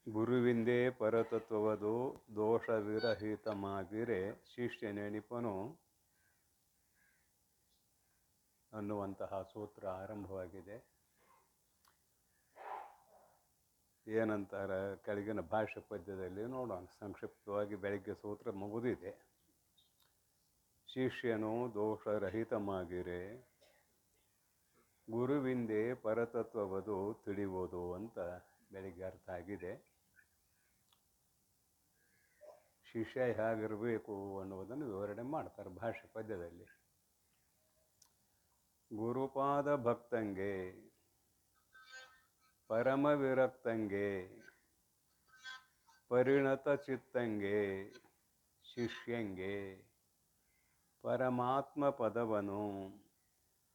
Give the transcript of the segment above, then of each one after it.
ಗುರುವಿಂದೇ ಪರತತ್ವವದು ದೋಷವಿರಹಿತಮಾಗಿರೆ ಶಿಷ್ಯನೆಣಿಪನು ಅನ್ನುವಂತಹ ಸೂತ್ರ ಆರಂಭವಾಗಿದೆ. ಏನಂತಾರೆ ಕೆಳಗಿನ ಭಾಷೆ ಪದ್ಯದಲ್ಲಿ ನೋಡೋಣ. ಸಂಕ್ಷಿಪ್ತವಾಗಿ ಬೆಳಗ್ಗೆ ಸೂತ್ರ ಮುಗಿದಿದೆ. ಶಿಷ್ಯನು ದೋಷರಹಿತಮಾಗಿರೆ ಗುರುವಿಂದೇ ಪರತತ್ವವದು ತಿಳಿಯುವುದು ಅಂತ ಬೆಳಿಗ್ಗೆ ಅರ್ಥ ಆಗಿದೆ. ಶಿಷ್ಯ ಹೇಗಿರಬೇಕು ಅನ್ನುವುದನ್ನು ವಿವರಣೆ ಮಾಡ್ತಾರೆ ಭಾಷೆ ಪದ್ಯದಲ್ಲಿ. ಗುರುಪಾದ ಭಕ್ತಂಗೆ, ಪರಮ ವಿರಕ್ತಂಗೆ, ಪರಿಣತ ಚಿತ್ತಂಗೆ, ಶಿಷ್ಯಂಗೆ ಪರಮಾತ್ಮ ಪದವನು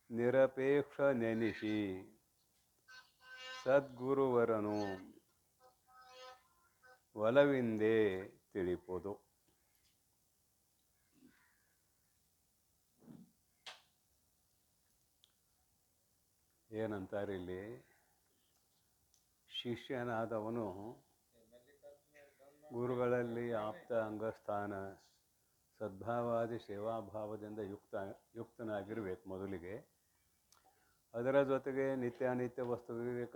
ನಿರಪೇಕ್ಷ ನೆನೆಸಿ ಸದ್ಗುರುವರನು ಒಲವಿಂದೇ ತಿಳಿಪುದು. ಏನಂತಾರೆ ಇಲ್ಲಿ? ಶಿಷ್ಯನಾದವನು ಗುರುಗಳಲ್ಲಿ ಆಪ್ತ ಅಂಗಸ್ಥಾನ ಸದ್ಭಾವಾದಿ ಸೇವಾಭಾವದಿಂದ ಯುಕ್ತನಾಗಿರ್ಬೇಕು ಮೊದಲಿಗೆ. ಅದರ ಜೊತೆಗೆ ನಿತ್ಯಾನಿತ್ಯ ವಸ್ತು ವಿವೇಕ,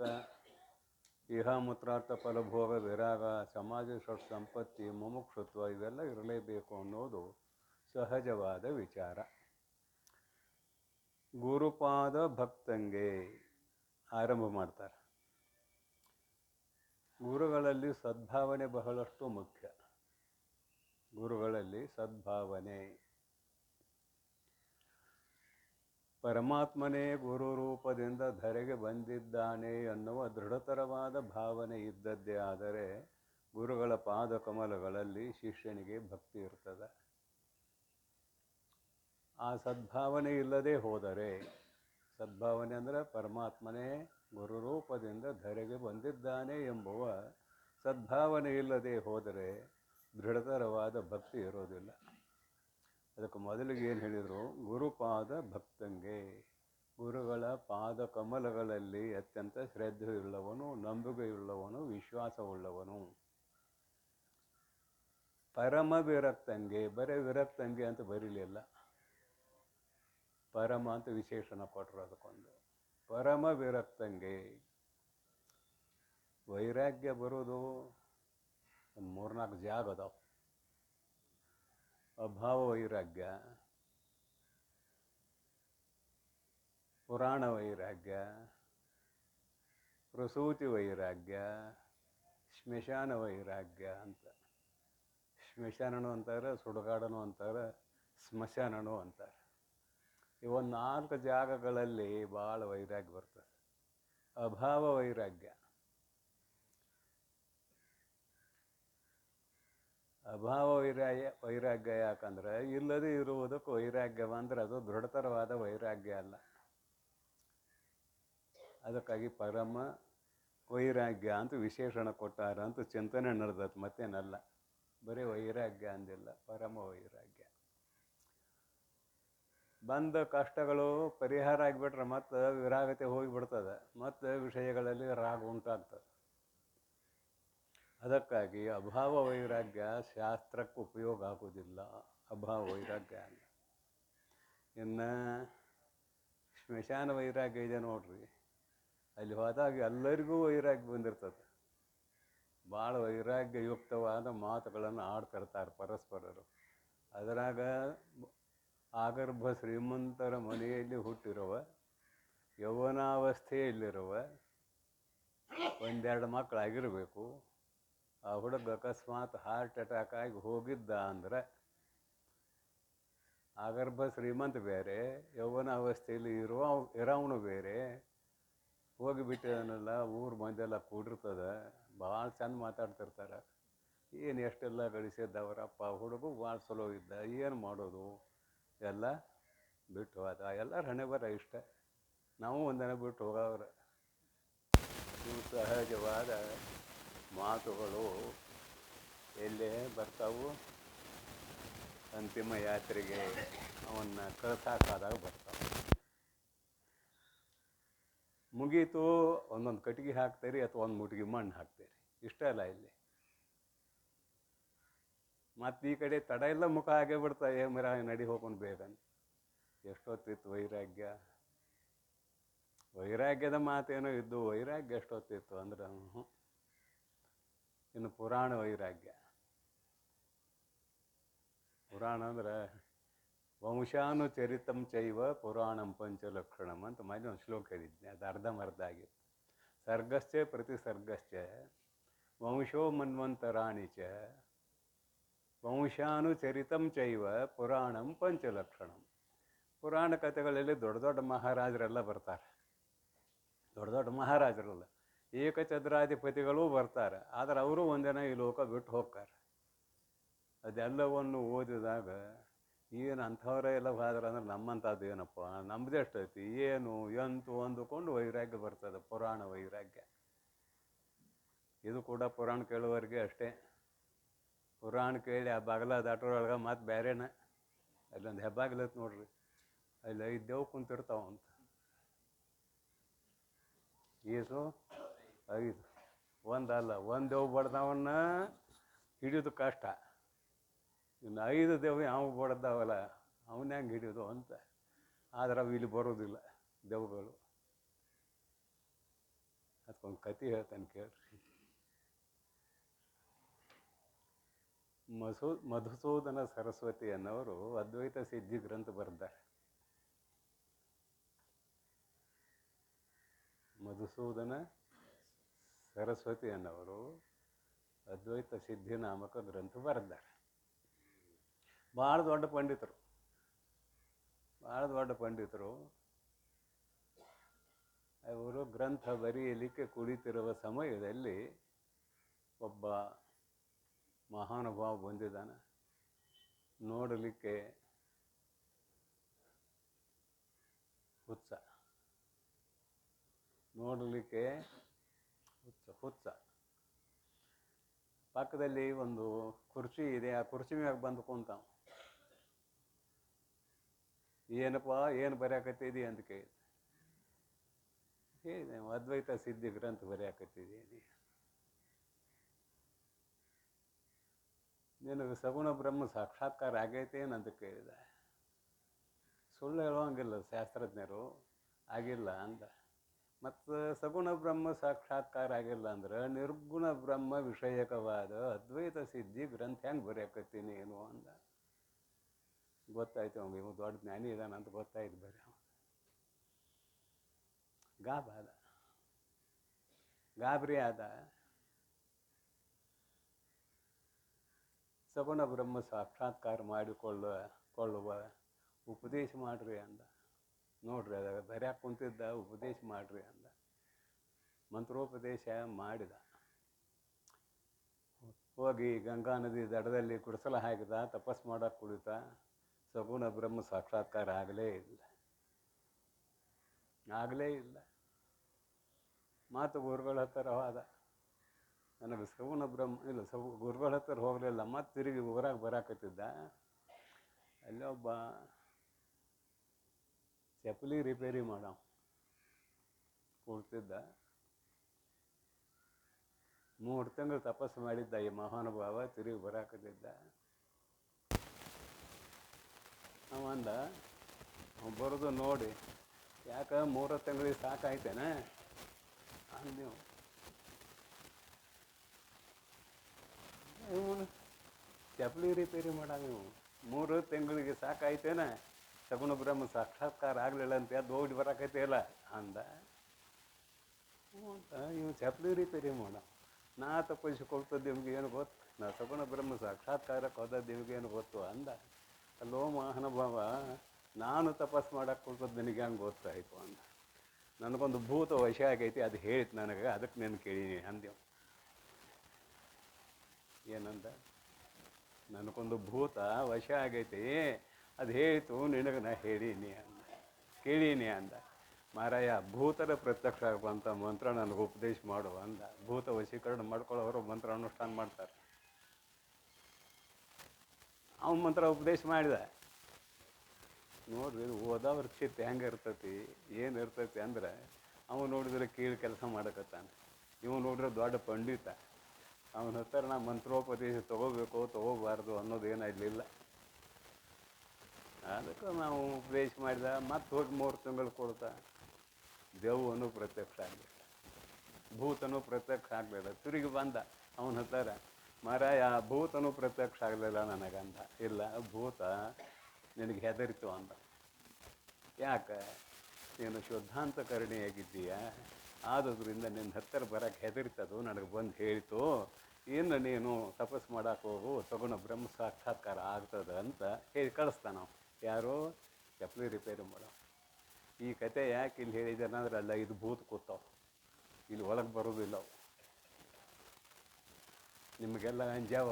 ಇಹಾಮೂತ್ರಾರ್ಥ ಫಲಭೋಗ, ವಿರಾಗ, ಸಮಾಜ ಸಂಪತ್ತಿ, ಮುಮುಕ್ಷುತ್ವ ಇವೆಲ್ಲ ಇರಲೇಬೇಕು ಅನ್ನೋದು ಸಹಜವಾದ ವಿಚಾರ. ಗುರುಪಾದ ಭಕ್ತಂಗೆ ಆರಂಭ ಮಾಡ್ತಾರೆ. ಗುರುಗಳಲ್ಲಿ ಸದ್ಭಾವನೆ ಬಹಳಷ್ಟು ಮುಖ್ಯ. ಗುರುಗಳಲ್ಲಿ ಸದ್ಭಾವನೆ, ಪರಮಾತ್ಮನೇ ಗುರು ರೂಪದಿಂದ ಧರೆಗೆ ಬಂದಿದ್ದಾನೆ ಅನ್ನುವ ದೃಢತರವಾದ ಭಾವನೆ ಇದ್ದದ್ದೇ ಆದರೆ ಗುರುಗಳ ಪಾದ ಕಮಲಗಳಲ್ಲಿ ಶಿಷ್ಯನಿಗೆ ಭಕ್ತಿ ಇರ್ತದೆ. ಆ ಸದ್ಭಾವನೆ ಇಲ್ಲದೆ ಹೋದರೆ, ಸದ್ಭಾವನೆ ಅಂದರೆ ಪರಮಾತ್ಮನೇ ಗುರು ರೂಪದಿಂದ ಧರೆಗೆ ಬಂದಿದ್ದಾನೆ ಎಂಬುವ ಸದ್ಭಾವನೆ ಇಲ್ಲದೆ ಹೋದರೆ ದೃಢತರವಾದ ಭಕ್ತಿ ಇರೋದಿಲ್ಲ. ಅದಕ್ಕೆ ಮೊದಲಿಗೆ ಏನು ಹೇಳಿದರು? ಗುರುಪಾದ ಭಕ್ತಂಗೆ, ಗುರುಗಳ ಪಾದ ಕಮಲಗಳಲ್ಲಿ ಅತ್ಯಂತ ಶ್ರದ್ಧೆಯುಳ್ಳವನು, ನಂಬಿಕೆಯುಳ್ಳವನು, ವಿಶ್ವಾಸವುಳ್ಳವನು. ಪರಮ ವಿರಕ್ತಂಗೆ, ಬರೀ ವಿರಕ್ತಂಗೆ ಅಂತ ಬರೀಲಿಲ್ಲ, ಪರಮ ಅಂತ ವಿಶೇಷಣ ಕೊಟ್ಟರು ಅದಕ್ಕೊಂದು. ಪರಮ ವಿರಕ್ತಂಗೆ. ವೈರಾಗ್ಯ ಬರೋದು ಒಂದು 3-4 ಜಾಗ ಅದಾವ. ಅಭಾವ ವೈರಾಗ್ಯ, ಪುರಾಣ ವೈರಾಗ್ಯ, ಪ್ರಸೂತಿ ವೈರಾಗ್ಯ, ಸ್ಮಶಾನ ವೈರಾಗ್ಯ ಅಂತ. ಸ್ಮಶಾನನು ಅಂತಾರೆ, ಸುಡುಗಾಡನು ಅಂತಾರೆ, ಸ್ಮಶಾನನು ಅಂತಾರೆ. ಇವೊಂದು 4 ಜಾಗಗಳಲ್ಲಿ ಭಾಳ ವೈರಾಗ್ಯ ಬರ್ತದೆ. ಅಭಾವ ವೈರಾಗ್ಯ, ಅಭಾವ ವೈರಾಗ್ಯ ಯಾಕಂದ್ರೆ ಇಲ್ಲದೆ ಇರುವುದಕ್ಕೆ ವೈರಾಗ್ಯ ಅಂದ್ರೆ ಅದು ದೃಢತರವಾದ ವೈರಾಗ್ಯ ಅಲ್ಲ. ಅದಕ್ಕಾಗಿ ಪರಮ ವೈರಾಗ್ಯ ಅಂತ ವಿಶೇಷಣ ಕೊಟ್ಟಾರ ಅಂತ ಚಿಂತನೆ ನಡೆದತ್ತು, ಮತ್ತೇನಲ್ಲ. ಬರೀ ವೈರಾಗ್ಯ ಅಂದಿಲ್ಲ, ಪರಮ ವೈರಾಗ್ಯ. ಬಂದ ಕಷ್ಟಗಳು ಪರಿಹಾರ ಆಗಿಬಿಟ್ರೆ ಮತ್ತೆ ವಿರಾಗತೆ ಹೋಗಿಬಿಡ್ತದೆ, ಮತ್ತು ವಿಷಯಗಳಲ್ಲಿ ರಾಗ ಉಂಟಾಗ್ತದೆ. ಅದಕ್ಕಾಗಿ ಅಭಾವ ವೈರಾಗ್ಯ ಶಾಸ್ತ್ರಕ್ಕೆ ಉಪಯೋಗ ಆಗೋದಿಲ್ಲ, ಅಭಾವ ವೈರಾಗ್ಯ ಅಲ್ಲ. ಇನ್ನು ಸ್ಮಶಾನ ವೈರಾಗ್ಯ ಇದೆ ನೋಡ್ರಿ, ಅಲ್ಲಿ ಹೋದಾಗ ಎಲ್ಲರಿಗೂ ವೈರಾಗ್ಯ ಬಂದಿರ್ತದೆ. ಭಾಳ ವೈರಾಗ್ಯಯುಕ್ತವಾದ ಮಾತುಗಳನ್ನು ಆಡ್ತಿರ್ತಾರೆ ಪರಸ್ಪರರು. ಅದರಾಗ ಆಗರ್ಭ ಶ್ರೀಮಂತರ ಮನೆಯಲ್ಲಿ ಹುಟ್ಟಿರುವ, ಯೌವನಾವಸ್ಥೆಯಲ್ಲಿರುವ 1-2 ಮಕ್ಕಳಾಗಿರಬೇಕು. ಆ ಹುಡುಗ ಅಕಸ್ಮಾತ್ ಹಾರ್ಟ್ ಅಟ್ಯಾಕ್ ಆಗಿ ಹೋಗಿದ್ದ ಅಂದರೆ ಆಗರ್ಭ ಶ್ರೀಮಂತ ಬೇರೆ, ಯೌವನಾವಸ್ಥೆಯಲ್ಲಿ ಇರೋವನು ಬೇರೆ. ಹೋಗಿಬಿಟ್ಟಿದಾನಲ್ಲ, ಊರು ಮಂದೆಲ್ಲ ಕೂಡಿರ್ತದೆ, ಭಾಳ ಚಂದ ಮಾತಾಡ್ತಿರ್ತಾರೆ. ಏನು ಎಷ್ಟೆಲ್ಲ ಗಳಿಸಿದ್ದವರಪ್ಪ, ಹುಡುಗ ಭಾಳ ಚಲೋ ಇದ್ದ, ಏನು ಮಾಡೋದು, ಎಲ್ಲ ಬಿಟ್ಟು ಹೋದ. ಎಲ್ಲರ ಹಣೆ ಬರ ಇಷ್ಟ, ನಾವು ಒಂದಿನ ಬಿಟ್ಟು ಹೋಗವ್ರೆ. ಇವು ಸಹಜವಾದ ಮಾತುಗಳು ಎಲ್ಲೇ ಬರ್ತಾವು, ಅಂತಿಮ ಯಾತ್ರೆಗೆ ಅವನ್ನ ಕಳ್ಸಾಕಾದಾಗ ಬರ್ತಾವೆ. ಮುಗೀತು, ಒಂದೊಂದು ಕಟ್ಟಿಗೆ ಹಾಕ್ತೀರಿ ಅಥವಾ ಒಂದು ಮುಟ್ಟಿಗೆ ಮಣ್ಣು ಹಾಕ್ತೀರಿ. ಇಷ್ಟ ಅಲ್ಲ ಇಲ್ಲಿ. ಮತ್ತು ಈ ಕಡೆ ತಡ ಎಲ್ಲ ಮುಖ ಆಗೇ ಬಿಡ್ತಾ ಮರ ನಡಿ ಹೋಗೋಣ ಬೇಗನೆ. ಎಷ್ಟೊತ್ತಿತ್ತು ವೈರಾಗ್ಯ, ವೈರಾಗ್ಯದ ಮಾತೇನೋ ಇದ್ದು, ವೈರಾಗ್ಯ ಎಷ್ಟೊತ್ತಿತ್ತು ಅಂದ್ರೆ ಇನ್ನು ಪುರಾಣ ವೈರಾಗ್ಯ. ಪುರಾಣ ಅಂದ್ರೆ ವಂಶಾನುಚರಿತಂ ಚೈವ ಪುರಾಣಂ ಪಂಚಲಕ್ಷಣಂ ಅಂತ ಮೊನ್ನೆ ಒಂದು ಶ್ಲೋಕ ಹೇಳಿದ್ನೆ, ಅದು ಅರ್ಧಂಬರ್ಧ ಆಗಿತ್ತು. ಸರ್ಗಶ್ಚ ಪ್ರತಿ ಸರ್ಗಶ್ಚ ವಂಶೋ ಮನ್ವಂತರಾಣಿ ಚ ವಂಶಾನುಚರಿತಂ ಚೈವ ಪುರಾಣಂ ಪಂಚಲಕ್ಷಣಂ. ಪುರಾಣ ಕಥೆಗಳಲ್ಲಿ ದೊಡ್ಡ ದೊಡ್ಡ ಮಹಾರಾಜರೆಲ್ಲ ಬರ್ತಾರೆ, ದೊಡ್ಡ ದೊಡ್ಡ ಮಹಾರಾಜರಲ್ಲ, ಏಕಛತ್ರಾಧಿಪತಿಗಳೂ ಬರ್ತಾರೆ. ಆದರೆ ಅವರು ಒಂದಿನ ಈ ಲೋಕ ಬಿಟ್ಟು ಹೋಗ್ತಾರೆ. ಅದೆಲ್ಲವನ್ನು ಓದಿದಾಗ ಏನು ಅಂಥವರೇ ಎಲ್ಲ ಹೋದ್ರೆ ಅಂದ್ರೆ ನಮ್ಮಂಥದ್ದು ಏನಪ್ಪ, ನಮ್ಮದೇ ಎಷ್ಟೈತಿ ಏನು ಎಂತು ಅಂದುಕೊಂಡು ವೈರಾಗ್ಯ ಬರ್ತದೆ, ಪುರಾಣ ವೈರಾಗ್ಯ. ಇದು ಕೂಡ ಪುರಾಣ ಕೇಳುವವರೆಗೆ ಅಷ್ಟೇ. ಪುರಾಣ ಕೇಳಿ ಆ ಬಾಗಲ ದಾಟೋರೊಳಗೆ ಮತ್ತು ಬೇರೆನ ಅಲ್ಲೊಂದು ಹೆಬ್ಬಾಗಿಲತ್ ನೋಡ್ರಿ, ಅಲ್ಲಿ 5 ದೇವ್ ಕುಂತಿರ್ತಾವಂತ. ಏಸು 5, ಒಂದಲ್ಲ, ಒಂದು ದೇವ್ ಬಡ್ದವನ್ನ ಹಿಡಿಯೋದು ಕಷ್ಟ. ಇನ್ನು 5 ದೇವ್ ಯಾವ ಬಡ್ದಾವಲ್ಲ ಅವನ್ನ ಹೆಂಗೆ ಹಿಡಿಯೋದು ಅಂತ. ಆದ್ರೆ ಅವು ಇಲ್ಲಿ ಬರೋದಿಲ್ಲ ದೇವ್ಗಳು. ಅದಕ್ಕೊಂದು ಕತೆ ಹೇಳ್ತಾನೆ ಕೇಳ್ರಿ. ಮಧುಸೂದನ ಸರಸ್ವತಿ ಅನ್ನೋರು ಅದ್ವೈತ ಸಿದ್ಧಿ ಗ್ರಂಥ ಬರೆದಾರೆ. ಮಧುಸೂದನ ಸರಸ್ವತಿ ಅನ್ನೋರು ಅದ್ವೈತ ಸಿದ್ಧಿ ನಾಮಕ ಗ್ರಂಥ ಬರೆದಾರೆ. ಭಾಳ ದೊಡ್ಡ ಪಂಡಿತರು, ಭಾಳ ದೊಡ್ಡ ಪಂಡಿತರು. ಅವರು ಗ್ರಂಥ ಬರೆಯಲಿಕ್ಕೆ ಕುಳಿತಿರುವ ಸಮಯದಲ್ಲಿ ಒಬ್ಬ ಮಹಾನುಭಾವ ಬಂದಿದ್ದಾನೆ. ನೋಡಲಿಕ್ಕೆ ಹುಚ್ಚ, ನೋಡಲಿಕ್ಕೆ ಹುಚ್ಚ. ಪಕ್ಕದಲ್ಲಿ ಒಂದು ಕುರ್ಚಿ ಇದೆ, ಆ ಕುರ್ಚಿ ಮ್ಯಾಗ ಬಂದು ಕುಂತಾವ. ಏನಪ್ಪ ಏನು ಬರೆಯಾಕತ್ತಿದಿ ಅಂತ ಕೇಳಿದೆ. ಹೇಳಿದೆ, ಅದ್ವೈತ ಸಿದ್ಧಿ ಗ್ರಂಥ ಬರೆಯಾಕತ್ತಿದ್ದೀನಿ. ನಿನಗೆ ಸಗುಣ ಬ್ರಹ್ಮ ಸಾಕ್ಷಾತ್ಕಾರ ಆಗೈತೇನಂತ ಕೇಳಿದೆ. ಸುಳ್ಳು ಹೇಳುವಂಗಿಲ್ಲ ಶಾಸ್ತ್ರಜ್ಞರು, ಆಗಿಲ್ಲ ಅಂದ. ಮತ್ತು ಸಗುಣ ಬ್ರಹ್ಮ ಸಾಕ್ಷಾತ್ಕಾರ ಆಗಿಲ್ಲ ಅಂದ್ರೆ ನಿರ್ಗುಣ ಬ್ರಹ್ಮ ವಿಷಯಕವಾದ ಅದ್ವೈತ ಸಿದ್ಧಿ ಗ್ರಂಥ ಹೆಂಗೆ ಬರೆಯಾಕತ್ತೀನಿ ಏನು ಅಂದ. ಗೊತ್ತಾಯ್ತು ಅವ್ನು, ಇವ್ ದೊಡ್ಡ ಜ್ಞಾನಿ ಇದಾನಂತ ಗೊತ್ತಾಯ್ತು. ಬರೀ ಗಾಬರಿ ಆದ. ಸಗುಣ ಬ್ರಹ್ಮ ಸಾಕ್ಷಾತ್ಕಾರ ಮಾಡಿಕೊಳ್ಳುವ ಉಪದೇಶ ಮಾಡ್ರಿ ಅಂದ. ನೋಡ್ರಿ ಅದಾಗ ಬರೆಯಾಕೆ ಕುಂತಿದ್ದ, ಉಪದೇಶ ಮಾಡ್ರಿ ಅಂದ. ಮಂತ್ರೋಪದೇಶ ಮಾಡಿದ. ಹೋಗಿ ಗಂಗಾ ನದಿ ದಡದಲ್ಲಿ ಕುಡಿಸಲ ಹಾಕಿದ, ತಪಸ್ ಮಾಡೋಕೆ ಕುಳಿತ. ಸಗುಣ ಬ್ರಹ್ಮ ಸಾಕ್ಷಾತ್ಕಾರ ಆಗಲೇ ಇಲ್ಲ. ಮಾತು ಗುರುಗಳ ಹತ್ತಿರ ಹೋದ. ನನಗೆ ಸಗುಣ ಬ್ರಹ್ಮ ಇಲ್ಲ, ಗುರುಗಳ ಹತ್ತಿರ ಹೋಗಲಿಲ್ಲ. ಮತ್ತೆ ತಿರುಗಿ ಊರಾಗ ಬರಾಕತ್ತಿದ್ದ. ಅಲ್ಲೊಬ್ಬ ಚಪ್ಪಲಿ ರಿಪೇರಿ ಮಾಡೋ ಕೂಡ್ತಿದ್ದ. 3 ತಿಂಗಳು ತಪಸ್ಸು ಮಾಡಿದ್ದ ಈ ಮಹಾನುಭಾವ, ತಿರುಗಿ ಬರಾಕತ್ತಿದ್ದ. ಅವಂದ ಅವ್ನು ಬರೋದು ನೋಡಿ, ಯಾಕೆ 3 ತಿಂಗಳಿಗೆ ಸಾಕಾಯ್ತೇನೆ ಅಂದೆವು. ಇವನು ಚಪ್ಪಲಿ ರಿಪೇರಿ ಮಾಡ, ನೀವು 3 ತಿಂಗಳಿಗೆ ಸಾಕಾಯ್ತೇನೆ, ಸಗುಣ ಬ್ರಹ್ಮ ಸಾಕ್ಷಾತ್ಕಾರ ಆಗಲಿಲ್ಲ ಅಂತ ಅದು ಹೋಗಿ ಬರಾಕೈತಿಲ್ಲ ಅಂದ. ಇವು ಚಪ್ಪಲಿ ರಿಪೇರಿ ಮಾಡ, ನಾ ತಪ್ಪಿಸಿಕೊಳ್ತದ್ದು ನಿಮ್ಗೆ ಏನು ಗೊತ್ತು, ನಾ ಸಗುಣ ಬ್ರಹ್ಮ ಸಾಕ್ಷಾತ್ಕಾರಕ್ಕೆ ಹೋದದ್ದು ನಿಮ್ಗೆ ಏನು ಗೊತ್ತು ಅಂದ. ಅಲ್ಲೋ ಮಹಾನುಭಾವ, ನಾನು ತಪಸ್ಸು ಮಾಡಕ್ಕೆ ಕೊಳ್ತದ್ದು ನಿನಗೆ ಹಂಗೆ ಗೊತ್ತಾಯಿತು ಅಂದ. ನನಗೊಂದು ಭೂತ ವಶ ಆಗೈತಿ, ಅದು ಹೇಳಿತು ನನಗೆ, ಅದಕ್ಕೆ ನಾನು ಕೇಳೀನಿ ಅಂದೆವು. ಏನಂದ? ನನಗೊಂದು ಭೂತ ವಶ ಆಗೈತಿ, ಅದು ಹೇಳಿತು ನಿನಗೆ ನಾ ಕೇಳೀನಿ ಅಂದ. ಮಾರಾಯ, ಭೂತರ ಪ್ರತ್ಯಕ್ಷ ಆಗುವಂಥ ಮಂತ್ರ ನನಗೆ ಉಪದೇಶ ಮಾಡು ಅಂದ. ಭೂತ ವಶೀಕರಣ ಮಾಡ್ಕೊಳ್ಳೋರು ಮಂತ್ರ ಅನುಷ್ಠಾನ ಮಾಡ್ತಾರೆ. ಅವನ ಮಂತ್ರ ಉಪದೇಶ ಮಾಡಿದ. ನೋಡ್ರಿ, ಓದೋವ್ರ ಚಿತ್ತ ಹೆಂಗೆ ಇರ್ತೈತಿ, ಏನು ಇರ್ತೈತಿ ಅಂದ್ರೆ, ಅವನು ನೋಡಿದ್ರೆ ಕೀಳು ಕೆಲಸ ಮಾಡಕತ್ತಾನೆ, ಇವು ನೋಡಿದ್ರೆ ದೊಡ್ಡ ಪಂಡಿತ, ಅವನ ಹತ್ರ ನಾ ಮಂತ್ರೋಪದೇಶ ತೊಗೋಬೇಕು ತೊಗೋಬಾರ್ದು ಅನ್ನೋದೇನಿರಲಿಲ್ಲ. ಅದಕ್ಕೆ ನಾವು ಉಪದೇಶ ಮಾಡಿದ ಮತ್ತೆ ಹೋಗಿ 3 ತಿಂಗಳು ಕೊಡ್ತಾ ದೆವ್ವನು ಪ್ರತ್ಯಕ್ಷ ಆಗಲಿಲ್ಲ, ಭೂತನು ಪ್ರತ್ಯಕ್ಷ ಆಗಲಿಲ್ಲ. ತಿರುಗಿ ಬಂದ ಅವನ ಹತ್ತಾರ, ಮಾರಾಯ ಭೂತನು ಪ್ರತ್ಯಕ್ಷ ಆಗಲಿಲ್ಲ ನನಗಂದ. ಇಲ್ಲ, ಭೂತ ನಿನಗೆ ಹೆದರಿತು ಅಂದ. ಯಾಕೆ? ನೀನು ಶುದ್ಧಾಂತಕರಣಿಯಾಗಿದ್ದೀಯ, ಆದುದರಿಂದ ನಿನ್ನ ಹತ್ತಿರ ಬರೋಕ್ಕೆ ಹೆದರಿತದು, ನನಗೆ ಬಂದು ಹೇಳಿತು, ಇನ್ನು ನೀನು ತಪಸ್ಸು ಮಾಡೋಕೆ ಹೋಗು, ಸಗುಣ ಬ್ರಹ್ಮ ಸಾಕ್ಷಾತ್ಕಾರ ಆಗ್ತದೆ ಅಂತ ಹೇಳಿ ಕಳಿಸ್ತಾನ. ಯಾರು? ಚಪ್ಪಲಿ ರಿಪೇರಿ ಮಾಡೋ. ಈ ಕತೆ ಯಾಕೆ ಇಲ್ಲಿ ಹೇಳಿದ್ದಾನೆ ಅಂದ್ರೆ, ಅಲ್ಲ ಇದು ಭೂತ ಕೂತಾವ, ಇಲ್ಲಿ ಒಳಗೆ ಬರೋದಿಲ್ಲ ಅವು, ನಿಮಗೆಲ್ಲ ಅಂಜಾವ.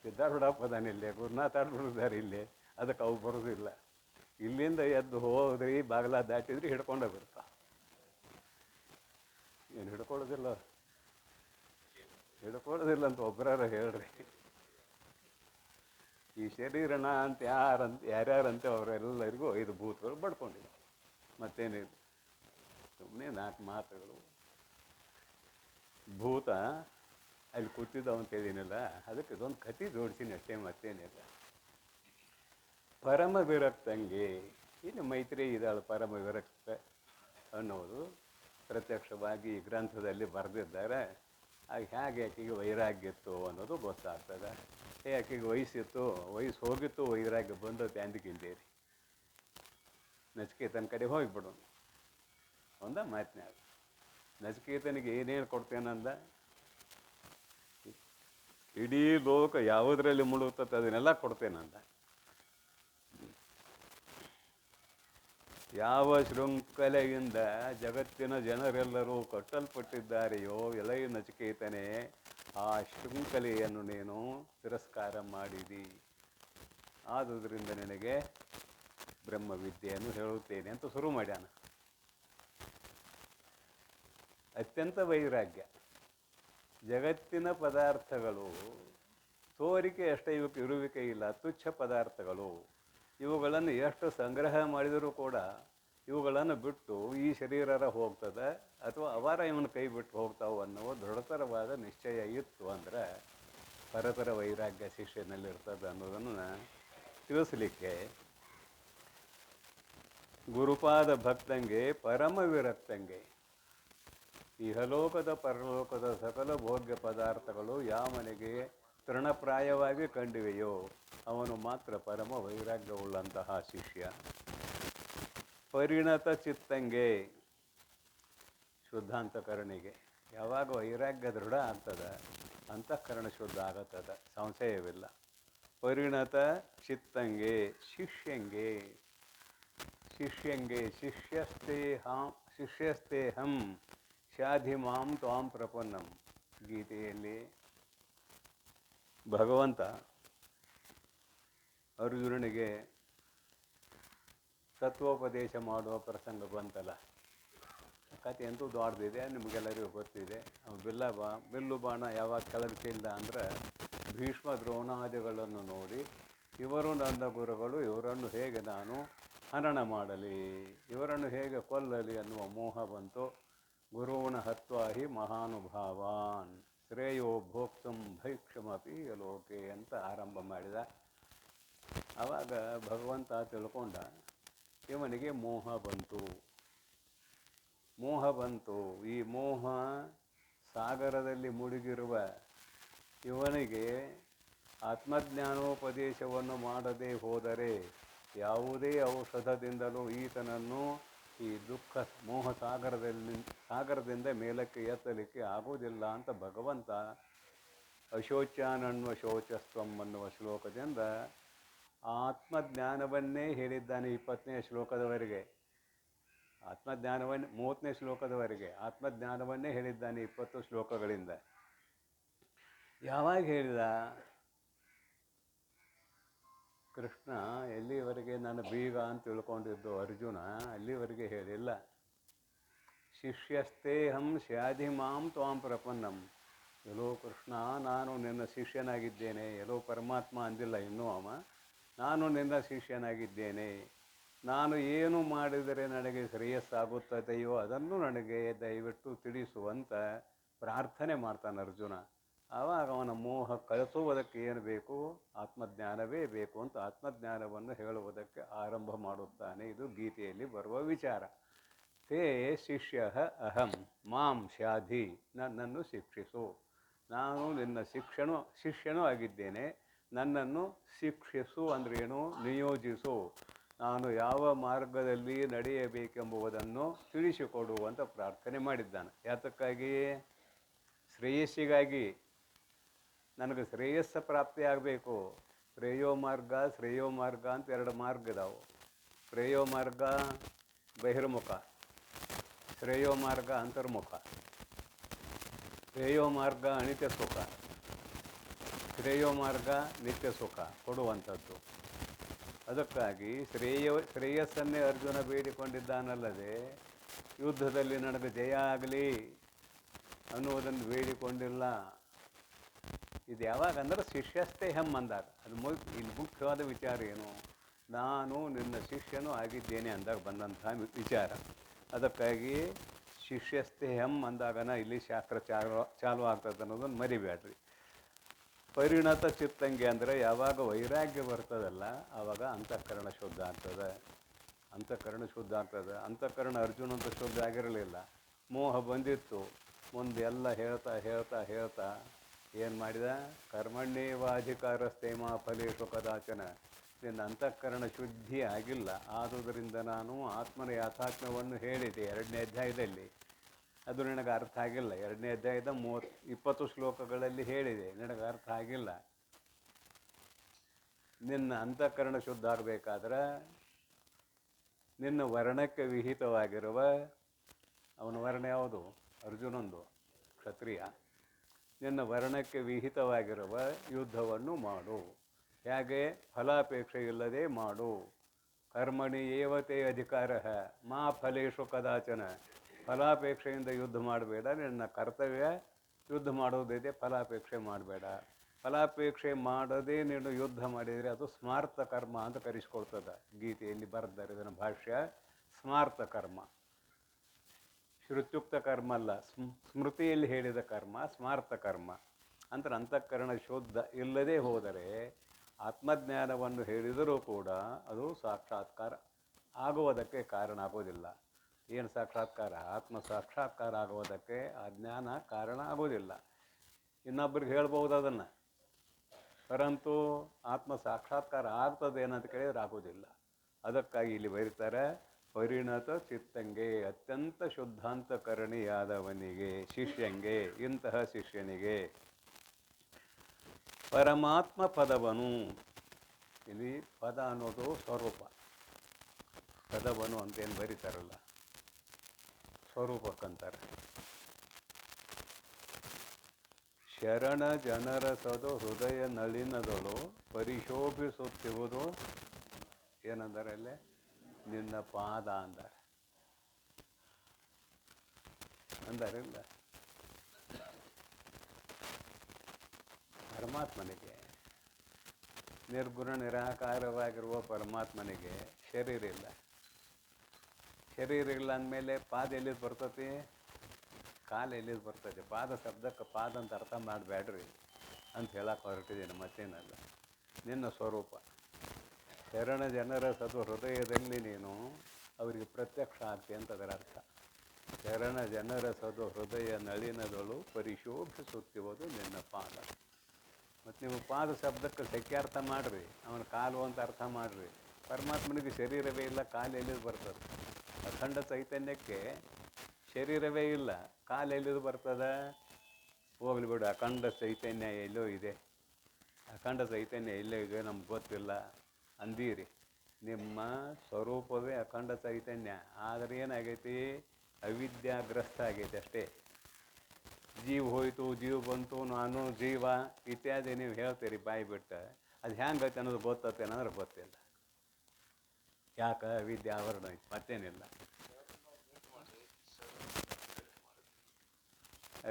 ಸಿದ್ಧಾರೂಢಪ್ಪದಾನಿಲ್ಲೇ, ಗುರುನಾಥಾಡ್ಬಿಡ್ದಾರೆ ಇಲ್ಲಿ, ಅದಕ್ಕೆ ಅವು ಬರೋದಿಲ್ಲ. ಇಲ್ಲಿಂದ ಎದ್ದು ಹೋದ್ರಿ, ಬಾಗಿಲ ದಾಟಿದ್ರಿ ಹಿಡ್ಕೊಂಡೇ ಬರ್ತಾ. ಏನು ಹಿಡ್ಕೊಳ್ಳೋದಿಲ್ಲ ಅಂತ ಒಬ್ಬರಾರ ಹೇಳ್ರಿ. ಈ ಶರೀರನ ಅಂತ ಯಾರ್ಯಾರಂತೆ ಅವರೆಲ್ಲರಿಗೂ 5 ಭೂತಗಳು ಬಡ್ಕೊಂಡಿಲ್ಲ. ಮತ್ತೇನಿಲ್ಲ, ಸುಮ್ಮನೆ 4 ಮಾತುಗಳು. ಭೂತ ಅಲ್ಲಿ ಕೂತಿದ್ದಾವ ಅಂತ ಹೇಳಿನಲ್ಲ, ಅದಕ್ಕೆ ಇದೊಂದು ಕತೆ ಜೋಡಿಸಿನಿ ಅಷ್ಟೇ, ಮತ್ತೇನಿಲ್ಲ. ಪರಮ ವಿರಕ್ತಂಗೆ, ಇನ್ನು ಮೈತ್ರಿ ಇದ್ದಾಳೆ ಪರಮ ವಿರಕ್ತ ಅನ್ನೋದು ಪ್ರತ್ಯಕ್ಷವಾಗಿ ಈ ಗ್ರಂಥದಲ್ಲಿ ಬರೆದಿದ್ದಾರೆ. ಆಗ ಹೇಗೆ ಆಕೆಗೆ ವೈರಾಗ್ಯ ಇತ್ತು ಅನ್ನೋದು ಗೊತ್ತಾಗ್ತದೆ. ಆಕೆಗೆ ವಯಸ್ಸಿತ್ತು, ವಯಸ್ಸು ಹೋಗಿತ್ತು, ವೈರಾಗ್ಯ ಬಂದದ್ದು ಅಂದಕ್ಕಿಂದೇರಿ ನಚಿಕೇತನ ಕಡೆ ಹೋಗಿಬಿಡು ಒಂದ ಮಾತಿನಾಗ. ನಚಿಕೇತನಿಗೆ ಏನೇನು ಕೊಡ್ತೇನಂದ, ಇಡೀ ಲೋಕ ಯಾವುದರಲ್ಲಿ ಮುಳುಗುತ್ತದೆ ಅದನ್ನೆಲ್ಲ ಕೊಡ್ತೇನಂದ. ಯಾವ ಶೃಂಖಲೆಯಿಂದ ಜಗತ್ತಿನ ಜನರೆಲ್ಲರೂ ಕಟ್ಟಲ್ಪಟ್ಟಿದ್ದಾರೆಯೋ ಎಲೈ ನಚಿಕೇತನೇ, ಆ ಶೃಂಖಲೆಯನ್ನು ನೀನು ತಿರಸ್ಕಾರ ಮಾಡಿದಿ, ಆದುದರಿಂದ ನಿನಗೆ ಬ್ರಹ್ಮವಿದ್ಯೆಯನ್ನು ಹೇಳುತ್ತೇನೆ ಅಂತ ಶುರು ಮಾಡ್ಯಾನ. ಅತ್ಯಂತ ವೈರಾಗ್ಯ. ಜಗತ್ತಿನ ಪದಾರ್ಥಗಳು ತೋರಿಕೆ ಅಷ್ಟೇ, ಇವಕ್ಕೆ ಇರುವಿಕೆ ಇಲ್ಲ, ತುಚ್ಛ ಪದಾರ್ಥಗಳು. ಇವುಗಳನ್ನು ಎಷ್ಟು ಸಂಗ್ರಹ ಮಾಡಿದರೂ ಕೂಡ ಇವುಗಳನ್ನು ಬಿಟ್ಟು ಈ ಶರೀರ ಹೋಗ್ತದೆ ಅಥವಾ ಅವರ ಇವನ ಕೈ ಬಿಟ್ಟು ಹೋಗ್ತಾವೆ ಅನ್ನುವ ದೃಢತರವಾದ ನಿಶ್ಚಯ ಇತ್ತು ಅಂದರೆ ಪರತರ ವೈರಾಗ್ಯ ಶಿಷ್ಯನಲ್ಲಿರ್ತದೆ ಅನ್ನೋದನ್ನು ತಿಳಿಸಲಿಕ್ಕೆ ಗುರುಪಾದ ಭಕ್ತಂಗೆ ಪರಮ ವಿರಕ್ತಂಗೆ, ಇಹಲೋಕದ ಪರಲೋಕದ ಸಕಲ ಭೋಗ್ಯ ಪದಾರ್ಥಗಳು ಯಾವನಿಗೆ ತೃಣಪ್ರಾಯವಾಗಿ ಕಂಡಿವೆಯೋ ಅವನು ಮಾತ್ರ ಪರಮ ವೈರಾಗ್ಯವುಳ್ಳಂತಹ ಶಿಷ್ಯ. ಪರಿಣತ ಚಿತ್ತಂಗೆ, ಶುದ್ಧಾಂತಕರಣಿಗೆ ಯಾವಾಗ ವೈರಾಗ್ಯ ದೃಢ ಆಗ್ತದೆ ಅಂತಃಕರಣ ಶುದ್ಧ ಆಗತ್ತದ, ಸಂಶಯವಿಲ್ಲ. ಪರಿಣತ ಚಿತ್ತಂಗೆ ಶಿಷ್ಯಂಗೆ, ಶಿಷ್ಯಸ್ತೇಹಂ ಶಾಧಿಮಾಂ ತ್ವಾಂ ಪ್ರಪನ್ನಂ. ಗೀತೆಯಲ್ಲಿ ಭಗವಂತ ಅರ್ಜುನನಿಗೆ ತತ್ವೋಪದೇಶ ಮಾಡುವ ಪ್ರಸಂಗ ಬಂತಲ್ಲ, ಕತೆ ಅಂತೂ ದೊಡ್ಡದಿದೆ, ನಿಮಗೆಲ್ಲರಿಗೂ ಗೊತ್ತಿದೆ. ಬಿಲ್ಲು ಬಾಣ ಯಾವಾಗ ಕೆಳಗಿಲ್ಲ ಅಂದರೆ ಭೀಷ್ಮ ದ್ರೋಣಾದಿಗಳನ್ನು ನೋಡಿ ಇವರು ನನ್ನ ಗುರುಗಳು, ಇವರನ್ನು ಹೇಗೆ ನಾನು ಹನನ ಮಾಡಲಿ, ಇವರನ್ನು ಹೇಗೆ ಕೊಲ್ಲಲಿ ಅನ್ನುವ ಮೋಹ ಬಂತು. ಗುರುವಿನ ಹತ್ವಾಹಿ ಮಹಾನುಭಾವಾನ್ ಶ್ರೇಯೋ ಭೋಕ್ತಂ ಭೈಕ್ಷಮಪಿ ಲೋಕೆ ಅಂತ ಆರಂಭ ಮಾಡಿದ. ಆವಾಗ ಭಗವಂತ ತಿಳ್ಕೊಂಡ, ಇವನಿಗೆ ಮೋಹ ಬಂತು. ಈ ಮೋಹ ಸಾಗರದಲ್ಲಿ ಮುಳುಗಿರುವ ಇವನಿಗೆ ಆತ್ಮಜ್ಞಾನೋಪದೇಶವನ್ನು ಮಾಡದೇ ಹೋದರೆ ಯಾವುದೇ ಔಷಧದಿಂದಲೂ ಈತನನ್ನು ಈ ದುಃಖ ಮೋಹ ಸಾಗರದಿಂದ ಮೇಲಕ್ಕೆ ಎತ್ತಲಿಕ್ಕೆ ಆಗುವುದಿಲ್ಲ ಅಂತ ಭಗವಂತ ಅಶೋಚಾನನ್ವ ಶೋಚಸ್ತ್ವಂ ಅನ್ನುವ ಶ್ಲೋಕದಿಂದ ಆತ್ಮಜ್ಞಾನವನ್ನೇ ಹೇಳಿದ್ದಾನೆ. 20ನೇ ಶ್ಲೋಕದವರೆಗೆ ಆತ್ಮಜ್ಞಾನವನ್ನೇ, 30ನೇ ಶ್ಲೋಕದವರೆಗೆ ಆತ್ಮಜ್ಞಾನವನ್ನೇ ಹೇಳಿದ್ದಾನೆ 20 ಶ್ಲೋಕಗಳಿಂದ. ಯಾವಾಗ ಹೇಳಿದ? ಕೃಷ್ಣ ಎಲ್ಲಿವರೆಗೆ ನಾನು ಬೀಗ ಅಂತ ತಿಳ್ಕೊಂಡಿದ್ದು ಅರ್ಜುನ, ಅಲ್ಲಿವರೆಗೆ ಹೇಳಿಲ್ಲ. ಶಿಷ್ಯಸ್ತೇಹಂ ಶಾಧಿಮಾಂ ತ್ವಾಂ ಪ್ರಪನ್ನಂ. ಎಲ್ಲೋ ಕೃಷ್ಣ, ನಾನು ನಿನ್ನ ಶಿಷ್ಯನಾಗಿದ್ದೇನೆ. ಎಲ್ಲೋ ಪರಮಾತ್ಮ ಅಂದಿಲ್ಲ ಇನ್ನೂ ಅವ. ನಾನು ನಿನ್ನ ಶಿಷ್ಯನಾಗಿದ್ದೇನೆ. ನಾನು ಏನು ಮಾಡಿದರೆ ನನಗೆ ಶ್ರೇಯಸ್ಸಾಗುತ್ತದೆಯೋ ಅದನ್ನು ನನಗೆ ದಯವಿಟ್ಟು ತಿಳಿಸುವಂತ ಪ್ರಾರ್ಥನೆ ಮಾಡ್ತಾನೆ ಅರ್ಜುನ. ಆವಾಗ ಅವನ ಮೋಹ ಕಳಿಸುವುದಕ್ಕೆ ಏನು ಬೇಕು? ಆತ್ಮಜ್ಞಾನವೇ ಬೇಕು ಅಂತ ಆತ್ಮಜ್ಞಾನವನ್ನು ಹೇಳುವುದಕ್ಕೆ ಆರಂಭ ಮಾಡುತ್ತಾನೆ. ಇದು ಗೀತೆಯಲ್ಲಿ ಬರುವ ವಿಚಾರ. ತೇ ಶಿಷ್ಯ ಅಹಂ ಮಾಂ ಶಾಧಿ, ನನ್ನನ್ನು ಶಿಕ್ಷಿಸು, ನಾನು ನಿನ್ನ ಶಿಷ್ಯನೂ ಆಗಿದ್ದೇನೆ, ನನ್ನನ್ನು ಶಿಕ್ಷಿಸು ಅಂದ್ರೇನು? ನಿಯೋಜಿಸು, ನಾನು ಯಾವ ಮಾರ್ಗದಲ್ಲಿ ನಡೆಯಬೇಕೆಂಬುದನ್ನು ತಿಳಿಸಿಕೊಡು ಅಂತ ಪ್ರಾರ್ಥನೆ ಮಾಡಿದ್ದಾನೆ. ಯಾತಕ್ಕಾಗಿ? ಶ್ರೇಯಸ್ಸಿಗಾಗಿ. ನನಗೆ ಶ್ರೇಯಸ್ಸ ಪ್ರಾಪ್ತಿ ಆಗಬೇಕು. ಶ್ರೇಯೋ ಮಾರ್ಗ ಅಂತ ಎರಡು ಮಾರ್ಗ ಇದಾವೆ. ಶ್ರೇಯೋ ಮಾರ್ಗ ಬಹಿರ್ಮುಖ, ಶ್ರೇಯೋ ಮಾರ್ಗ ಅಂತರ್ಮುಖ. ಶ್ರೇಯೋ ಮಾರ್ಗ ಅನಿತ್ಯ ಸುಖ, ಶ್ರೇಯೋ ಮಾರ್ಗ ನಿತ್ಯ ಸುಖ ಕೊಡುವಂಥದ್ದು. ಅದಕ್ಕಾಗಿ ಶ್ರೇಯಸ್ಸನ್ನೇ ಅರ್ಜುನ ಬೇಡಿಕೊಂಡಿದ್ದಾನಲ್ಲದೆ ಯುದ್ಧದಲ್ಲಿ ನನಗೆ ಜಯ ಆಗಲಿ ಅನ್ನುವುದನ್ನು ಬೇಡಿಕೊಂಡಿಲ್ಲ. ಇದು ಯಾವಾಗಂದ್ರೆ ಶಿಷ್ಯಸ್ಥೇಹಂ ಅಂದಾಗ, ಅದು ಇಲ್ಲಿ ಮುಖ್ಯವಾದ ವಿಚಾರ ಏನು? ನಾನು ನಿನ್ನ ಶಿಷ್ಯನೂ ಆಗಿದ್ದೇನೆ ಅಂದಾಗ ಬಂದಂತಹ ವಿಚಾರ. ಅದಕ್ಕಾಗಿ ಶಿಷ್ಯಸ್ಥೇಹಂ ಅಂದಾಗನ ಇಲ್ಲಿ ಶಾಸ್ತ್ರ ಚಾಲು ಆಗ್ತದೆ ಅನ್ನೋದನ್ನು ಮರಿಬೇಡ್ರಿ. ಪರಿಣತ ಚಿತ್ತಂಗೆ ಅಂದರೆ ಯಾವಾಗ ವೈರಾಗ್ಯ ಬರ್ತದಲ್ಲ ಆವಾಗ ಅಂತಃಕರಣ ಶುದ್ಧ ಆಗ್ತದೆ. ಅಂತಃಕರಣ ಅರ್ಜುನಂತ ಶುದ್ಧ ಆಗಿರಲಿಲ್ಲ. ಮೋಹ ಬಂದಿತ್ತು. ಮುಂದೆ ಎಲ್ಲ ಹೇಳ್ತಾ ಏನು ಮಾಡಿದ? ಕರ್ಮಣ್ಯೇವಾಧಿಕಾರಸ್ಥೇಮ ಫಲೇಶು ಕದಾಚನ. ನಿನ್ನ ಅಂತಃಕರಣ ಶುದ್ಧಿ ಆಗಿಲ್ಲ. ಆದುದರಿಂದ ನಾನು ಆತ್ಮನ ಯಾಥಾತ್ಮ್ಯವನ್ನು ಹೇಳಿದೆ 2ನೇ ಅಧ್ಯಾಯದಲ್ಲಿ. ಅದು ನಿನಗೆ ಅರ್ಥ ಆಗಿಲ್ಲ. 2ನೇ ಅಧ್ಯಾಯದ 20 ಶ್ಲೋಕಗಳಲ್ಲಿ ಹೇಳಿದೆ, ನಿನಗೆ ಅರ್ಥ ಆಗಿಲ್ಲ. ನಿನ್ನ ಅಂತಃಕರಣ ಶುದ್ಧ ಆಗಬೇಕಾದ್ರೆ ನಿನ್ನ ವರ್ಣಕ್ಕೆ ವಿಹಿತವಾಗಿರುವ, ಅವನ ವರ್ಣ ಯಾವುದು? ಅರ್ಜುನಂದು ಕ್ಷತ್ರಿಯ. ನಿನ್ನ ವರ್ಣಕ್ಕೆ ವಿಹಿತವಾಗಿರುವ ಯುದ್ಧವನ್ನು ಮಾಡು. ಹೇಗೆ? ಫಲಾಪೇಕ್ಷೆ ಇಲ್ಲದೆ ಮಾಡು. ಕರ್ಮಣಿ ಏವತೆ ಅಧಿಕಾರ ಮಾ ಫಲೇಶು ಕದಾಚನ. ಫಲಾಪೇಕ್ಷೆಯಿಂದ ಯುದ್ಧ ಮಾಡಬೇಡ. ನಿನ್ನ ಕರ್ತವ್ಯ ಯುದ್ಧ ಮಾಡೋದಿದೆ, ಫಲಾಪೇಕ್ಷೆ ಮಾಡಬೇಡ. ಫಲಾಪೇಕ್ಷೆ ಮಾಡದೆ ನೀನು ಯುದ್ಧ ಮಾಡಿದರೆ ಅದು ಸ್ಮಾರ್ಥ ಕರ್ಮ ಅಂತ ಕರೆಸ್ಕೊಳ್ತದೆ. ಗೀತೆಯಲ್ಲಿ ಬರೆದಿದ್ದಾರೆ ಇದನ್ನು ಭಾಷ್ಯ. ಸ್ಮಾರ್ಥ ಕರ್ಮ, ಶ್ರುತ್ಯುಕ್ತ ಕರ್ಮ ಅಲ್ಲ, ಸ್ಮೃತಿಯಲ್ಲಿ ಹೇಳಿದ ಕರ್ಮ ಸ್ಮಾರ್ಥ ಕರ್ಮ. ಅಂದ್ರೆ ಅಂತಃಕರಣ ಶುದ್ಧ ಇಲ್ಲದೆ ಹೋದರೆ ಆತ್ಮಜ್ಞಾನವನ್ನು ಹೇಳಿದರೂ ಕೂಡ ಅದು ಸಾಕ್ಷಾತ್ಕಾರ ಆಗುವುದಕ್ಕೆ ಕಾರಣ ಆಗೋದಿಲ್ಲ. ಏನು ಸಾಕ್ಷಾತ್ಕಾರ? ಆತ್ಮ ಸಾಕ್ಷಾತ್ಕಾರ ಆಗುವುದಕ್ಕೆ ಆ ಜ್ಞಾನ ಕಾರಣ ಆಗೋದಿಲ್ಲ. ಇನ್ನೊಬ್ಬರಿಗೆ ಹೇಳ್ಬೋದು ಅದನ್ನು, ಪರಂತು ಆತ್ಮ ಸಾಕ್ಷಾತ್ಕಾರ ಆಗ್ತದೆ ಏನಂತ ಕೇಳಿದ್ರೆ ಆಗೋದಿಲ್ಲ. ಅದಕ್ಕಾಗಿ ಇಲ್ಲಿ ಬರೀತಾರೆ, ಪರಿಣತ ಚಿತ್ತಂಗೆ ಅತ್ಯಂತ ಶುದ್ಧಾಂತಕರಣಿಯಾದವನಿಗೆ, ಶಿಷ್ಯಂಗೆ, ಇಂತಹ ಶಿಷ್ಯನಿಗೆ ಪರಮಾತ್ಮ ಪದವನು. ಇಲ್ಲಿ ಪದ ಅನ್ನೋದು ಸ್ವರೂಪ. ಪದವನು ಅಂತೇನು ಬರೀತಾರಲ್ಲ, ಸ್ವರೂಪಕ್ಕಂತಾರೆ. ಶರಣ ಜನರ ಸದು ಹೃದಯ ನಳಿನದಳು ಪರಿಶೋಭಿಸುತ್ತಿರುವುದು ಏನಂದರೆ ಅಲ್ಲೇ? ನಿನ್ನ ಪಾದ ಅಂದಾರಿಲ್ಲ. ಪರಮಾತ್ಮನಿಗೆ, ನಿರ್ಗುಣ ನಿರಾಕಾರವಾಗಿರುವ ಪರಮಾತ್ಮನಿಗೆ ಶರೀರ ಇಲ್ಲ. ಶರೀರ ಇಲ್ಲ ಅಂದಮೇಲೆ ಪಾದ ಎಲ್ಲಿದ್ದು ಬರ್ತತಿ? ಕಾಲು ಎಲ್ಲಿದ್ದು ಬರ್ತದೆ? ಪಾದ ಶಬ್ದಕ್ಕೆ ಪಾದ ಅಂತ ಅರ್ಥ ಮಾಡಬೇಡ್ರಿ ಅಂತ ಹೇಳಕ್ಕೆ ಹೊರಟಿದ್ದೀನಿ, ಮತ್ತೇನಲ್ಲ. ನಿನ್ನ ಸ್ವರೂಪ ಶರಣ ಜನರ ಸದು ಹೃದಯದಲ್ಲಿ ನೀನು ಅವರಿಗೆ ಪ್ರತ್ಯಕ್ಷ ಆಗ್ತಿ ಅಂತ ಅದರ ಅರ್ಥ. ಶರಣ ಜನರ ಸದು ಹೃದಯ ನಳಿನದಳು ಪರಿಶೋಭಿಸುತ್ತಿರುವುದು ನಿನ್ನ ಪಾದ. ಮತ್ತು ನೀವು ಪಾದ ಶಬ್ದಕ್ಕೆ ಸಖ್ಯಾರ್ಥ ಮಾಡಿರಿ, ಅವನ ಕಾಲು ಅಂತ ಅರ್ಥ ಮಾಡಿರಿ. ಪರಮಾತ್ಮನಿಗೆ ಶರೀರವೇ ಇಲ್ಲ, ಕಾಲು ಎಲ್ಲಿದು ಬರ್ತದೆ? ಅಖಂಡ ಚೈತನ್ಯಕ್ಕೆ ಶರೀರವೇ ಇಲ್ಲ, ಕಾಲು ಎಲ್ಲಿದು ಬರ್ತದೆ? ಹೋಗ್ಲಿ ಬಿಡು, ಅಖಂಡ ಚೈತನ್ಯ ಎಲ್ಲೋ ಇದೆ, ಅಖಂಡ ಚೈತನ್ಯ ಎಲ್ಲೋ ಇದೆ ನಮ್ಗೆ ಗೊತ್ತಿಲ್ಲ ಅಂದೀರಿ. ನಿಮ್ಮ ಸ್ವರೂಪವೇ ಅಖಂಡ ಚೈತನ್ಯ. ಆದರೆ ಏನಾಗೈತಿ? ಅವಿದ್ಯಾಗ್ರಸ್ತ ಆಗೈತೆ ಅಷ್ಟೇ. ಜೀವ ಹೋಯಿತು, ಜೀವ ಬಂತು, ನಾನು ಜೀವ ಇತ್ಯಾದಿ ನೀವು ಹೇಳ್ತೀರಿ ಬಾಯಿ ಬಿಟ್ಟು. ಅದು ಹೆಂಗೈತೆ ಅನ್ನೋದು ಗೊತ್ತೈತೆ ಅನ್ನೋದ್ರೆ ಗೊತ್ತಿಲ್ಲ. ಯಾಕೆ? ಅವಿದ್ಯೆ ಆವರಣ ಐತೆ, ಮತ್ತೇನಿಲ್ಲ.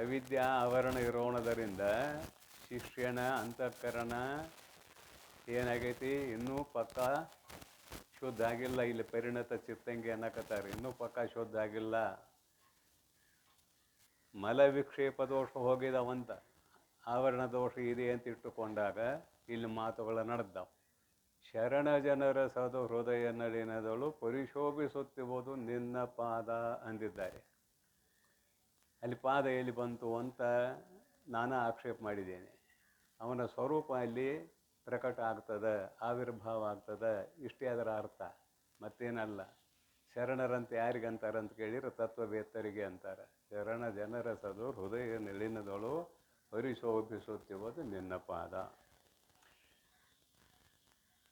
ಅವಿದ್ಯಾ ಆವರಣ ಇರೋಣದರಿಂದ ಶಿಷ್ಯನ ಅಂತಃಕರಣ ಏನಾಗೈತಿ? ಇನ್ನೂ ಪಕ್ಕ ಶುದ್ಧ ಆಗಿಲ್ಲ. ಇಲ್ಲಿ ಪರಿಣತ ಚಿತ್ತಂಗೆ ಅನ್ನಕತ್ತಾರೆ, ಇನ್ನೂ ಪಕ್ಕ ಶುದ್ಧ ಆಗಿಲ್ಲ. ಮಲ ವಿಕ್ಷೇಪ ದೋಷ ಹೋಗಿದವಂತ, ಆವರಣ ದೋಷ ಇದೆ ಅಂತ ಇಟ್ಟುಕೊಂಡಾಗ ಇಲ್ಲಿ ಮಾತುಗಳು ನಡೆದವು. ಶರಣ ಜನರ ಸದು ಹೃದಯ ನಳಿನದಳು ಪರಿಶೋಭಿಸುತ್ತಿರುವುದು ನಿನ್ನ ಪಾದ ಅಂದಿದ್ದಾರೆ. ಅಲ್ಲಿ ಪಾದ ಎಲ್ಲಿ ಬಂತು ಅಂತ ನಾನು ಆಕ್ಷೇಪ ಮಾಡಿದ್ದೇನೆ. ಅವನ ಸ್ವರೂಪ ಅಲ್ಲಿ ಪ್ರಕಟ ಆಗ್ತದೆ, ಆವಿರ್ಭಾವ ಆಗ್ತದೆ, ಇಷ್ಟೇ ಅದರ ಅರ್ಥ, ಮತ್ತೇನಲ್ಲ. ಶರಣರಂತೆ ಯಾರಿಗಂತಾರಂತ ಕೇಳಿದ್ರೆ ತತ್ವವೇತ್ತರಿಗೆ ಅಂತಾರೆ. ಶರಣ ಜನರ ಸದು ಹೃದಯ ನಳಿನದಳು ಪರಿಶೋಭಿಸುತ್ತಿರುವುದು ನಿನ್ನ ಪಾದ.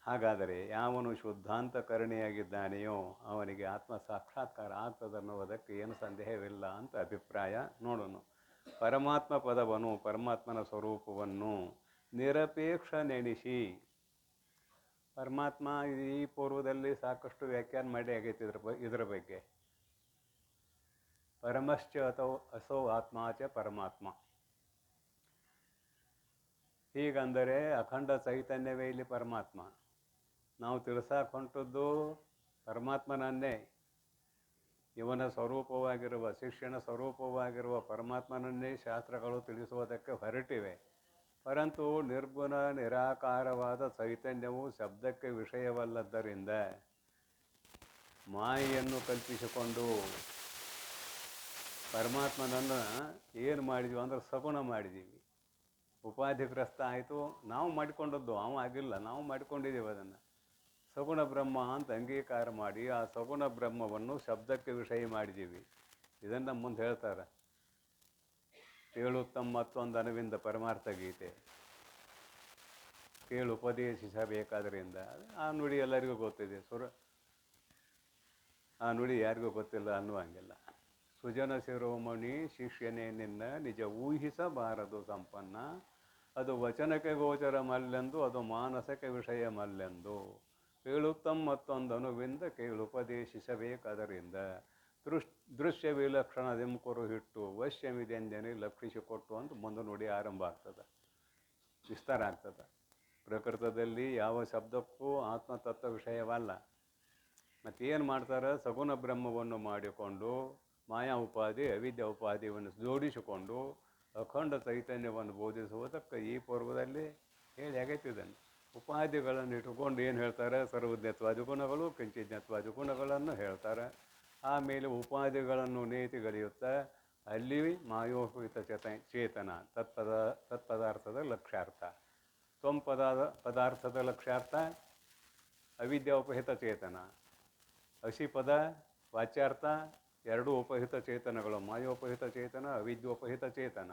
ಹಾಗಾದರೆ ಯಾವನು ಶುದ್ಧಾಂತಕರಣಿಯಾಗಿದ್ದಾನೆಯೋ ಅವನಿಗೆ ಆತ್ಮ ಸಾಕ್ಷಾತ್ಕಾರ ಆಗ್ತದನ್ನುವುದಕ್ಕೆ ಏನು ಸಂದೇಹವಿಲ್ಲ ಅಂತ ಅಭಿಪ್ರಾಯ. ನೋಡೋಣ. ಪರಮಾತ್ಮ ಪದವನ್ನು, ಪರಮಾತ್ಮನ ಸ್ವರೂಪವನ್ನು ನಿರಪೇಕ್ಷ ನೆನೆಸಿ. ಪರಮಾತ್ಮ ಈ ಪೂರ್ವದಲ್ಲಿ ಸಾಕಷ್ಟು ವ್ಯಾಖ್ಯಾನ ಮಾಡಿ ಆಗೈತಿ ಇದರ ಬಗ್ಗೆ. ಪರಮಶ್ಚ ಅಥವಾ ಅಸೋ ಆತ್ಮಾಚ ಪರಮಾತ್ಮ. ಹೀಗಂದರೆ ಅಖಂಡ ಚೈತನ್ಯವೇ ಇಲ್ಲಿ ಪರಮಾತ್ಮ. ನಾವು ತಿಳಿಸಾಕ ಹೊಂಟದ್ದು ಪರಮಾತ್ಮನನ್ನೇ. ಇವನ ಸ್ವರೂಪವಾಗಿರುವ, ಶಿಷ್ಯನ ಸ್ವರೂಪವಾಗಿರುವ ಪರಮಾತ್ಮನನ್ನೇ ಶಾಸ್ತ್ರಗಳು ತಿಳಿಸುವುದಕ್ಕೆ ಹೊರಟಿವೆ. ಪರಂತು ನಿರ್ಗುಣ ನಿರಾಕಾರವಾದ ಚೈತನ್ಯವು ಶಬ್ದಕ್ಕೆ ವಿಷಯವಲ್ಲದ್ದರಿಂದ ಮಾಯೆಯನ್ನು ಕಲ್ಪಿಸಿಕೊಂಡು ಪರಮಾತ್ಮನನ್ನು ಏನು ಮಾಡಿದ್ವಿ ಅಂದ್ರೆ ಸಗುಣ ಮಾಡಿದ್ದೀವಿ. ಉಪಾಧಿಗ್ರಸ್ತ ಆಯಿತು, ನಾವು ಮಾಡಿಕೊಂಡದ್ದು, ಅವ ಆಗಿಲ್ಲ, ನಾವು ಮಾಡಿಕೊಂಡಿದ್ದೀವಿ. ಅದನ್ನು ಸಗುಣ ಬ್ರಹ್ಮ ಅಂತ ಅಂಗೀಕಾರ ಮಾಡಿ ಆ ಸಗುಣ ಬ್ರಹ್ಮವನ್ನು ಶಬ್ದಕ್ಕೆ ವಿಷಯ ಮಾಡಿದ್ದೀವಿ. ಇದನ್ನು ಮುಂದೆ ಹೇಳ್ತಾರೆ. ಕೇಳುತ್ತಮ್ಮ ಮತ್ತೊಂದು ಅನುವಿಂದ ಪರಮಾರ್ಥ ಗೀತೆ, ಕೇಳು ಉಪದೇಶಿಸಬೇಕಾದ್ರಿಂದ. ಆ ನುಡಿ ಎಲ್ಲರಿಗೂ ಗೊತ್ತಿದೆ. ಆ ನುಡಿ ಯಾರಿಗೂ ಗೊತ್ತಿಲ್ಲ ಅನ್ನುವಂಗಿಲ್ಲ. ಸುಜನ ಶಿರೋಮಣಿ ಶಿಷ್ಯನೇ ನಿನ್ನ ನಿಜ ಊಹಿಸಬಾರದು ಸಂಪನ್ನ, ಅದು ವಚನಕ್ಕೆ ಗೋಚರ ಮಲ್ಲೆಂದು, ಅದು ಮಾನಸಕ್ಕೆ ವಿಷಯ ಮಲ್ಲೆಂದು. ಕೇಳುತ್ತಮ್ಮ ಮತ್ತೊಂದು ಅನುವಿಂದ ಕೇಳು ಉಪದೇಶಿಸಬೇಕಾದರಿಂದ. ದೃಶ್ಯ ವಿಲಕ್ಷಣದೆಂಕುರು ಹಿಟ್ಟು ವಶ್ಯಮಿದೆಂದೆನೆ ಲಕ್ಷಿಸಿಕೊಟ್ಟು ಅಂತ ಮುಂದೆ ನುಡಿ ಆರಂಭ ಆಗ್ತದೆ, ವಿಸ್ತಾರ ಆಗ್ತದೆ. ಪ್ರಕೃತದಲ್ಲಿ ಯಾವ ಶಬ್ದಕ್ಕೂ ಆತ್ಮತತ್ವ ವಿಷಯವಲ್ಲ. ಮತ್ತೇನು ಮಾಡ್ತಾರೆ? ಸಗುಣ ಬ್ರಹ್ಮವನ್ನು ಮಾಡಿಕೊಂಡು ಮಾಯಾ ಉಪಾಧಿ ಅವಿದ್ಯಾ ಉಪಾಧಿಯನ್ನು ಜೋಡಿಸಿಕೊಂಡು ಅಖಂಡ ಚೈತನ್ಯವನ್ನು ಬೋಧಿಸುವುದಕ್ಕೆ ಈ ಪೂರ್ವದಲ್ಲಿ ಹೇಳಿ ಆಗೈತಿದ್ದಾನೆ. ಉಪಾಧಿಗಳನ್ನು ಇಟ್ಟುಕೊಂಡು ಏನು ಹೇಳ್ತಾರೆ? ಸರ್ವಜ್ಞತ್ವಾದಿ ಗುಣಗಳು, ಕಿಂಚಿಜ್ಞತ್ವಾದಿ ಗುಣಗಳನ್ನು ಹೇಳ್ತಾರೆ. ಆಮೇಲೆ ಉಪಾಧಿಗಳನ್ನು ನೇತಿಗಳೆಯುತ್ತಾ ಅಲ್ಲಿ ಮಾಯೋಪಯುತ ಚೇತನ ತತ್ಪದಾರ್ಥದ ಲಕ್ಷ್ಯಾರ್ಥ, ಪದಾರ್ಥದ ಲಕ್ಷ್ಯಾರ್ಥ ಅವಿದ್ಯೋಪಹಿತ ಚೇತನ, ಅಶಿಪದ ವಾಚ್ಯಾರ್ಥ ಎರಡೂ ಉಪಹಿತ ಚೇತನಗಳು, ಮಾಯೋಪಹಿತ ಚೇತನ, ಅವಿದ್ಯೋಪಹಿತ ಚೇತನ.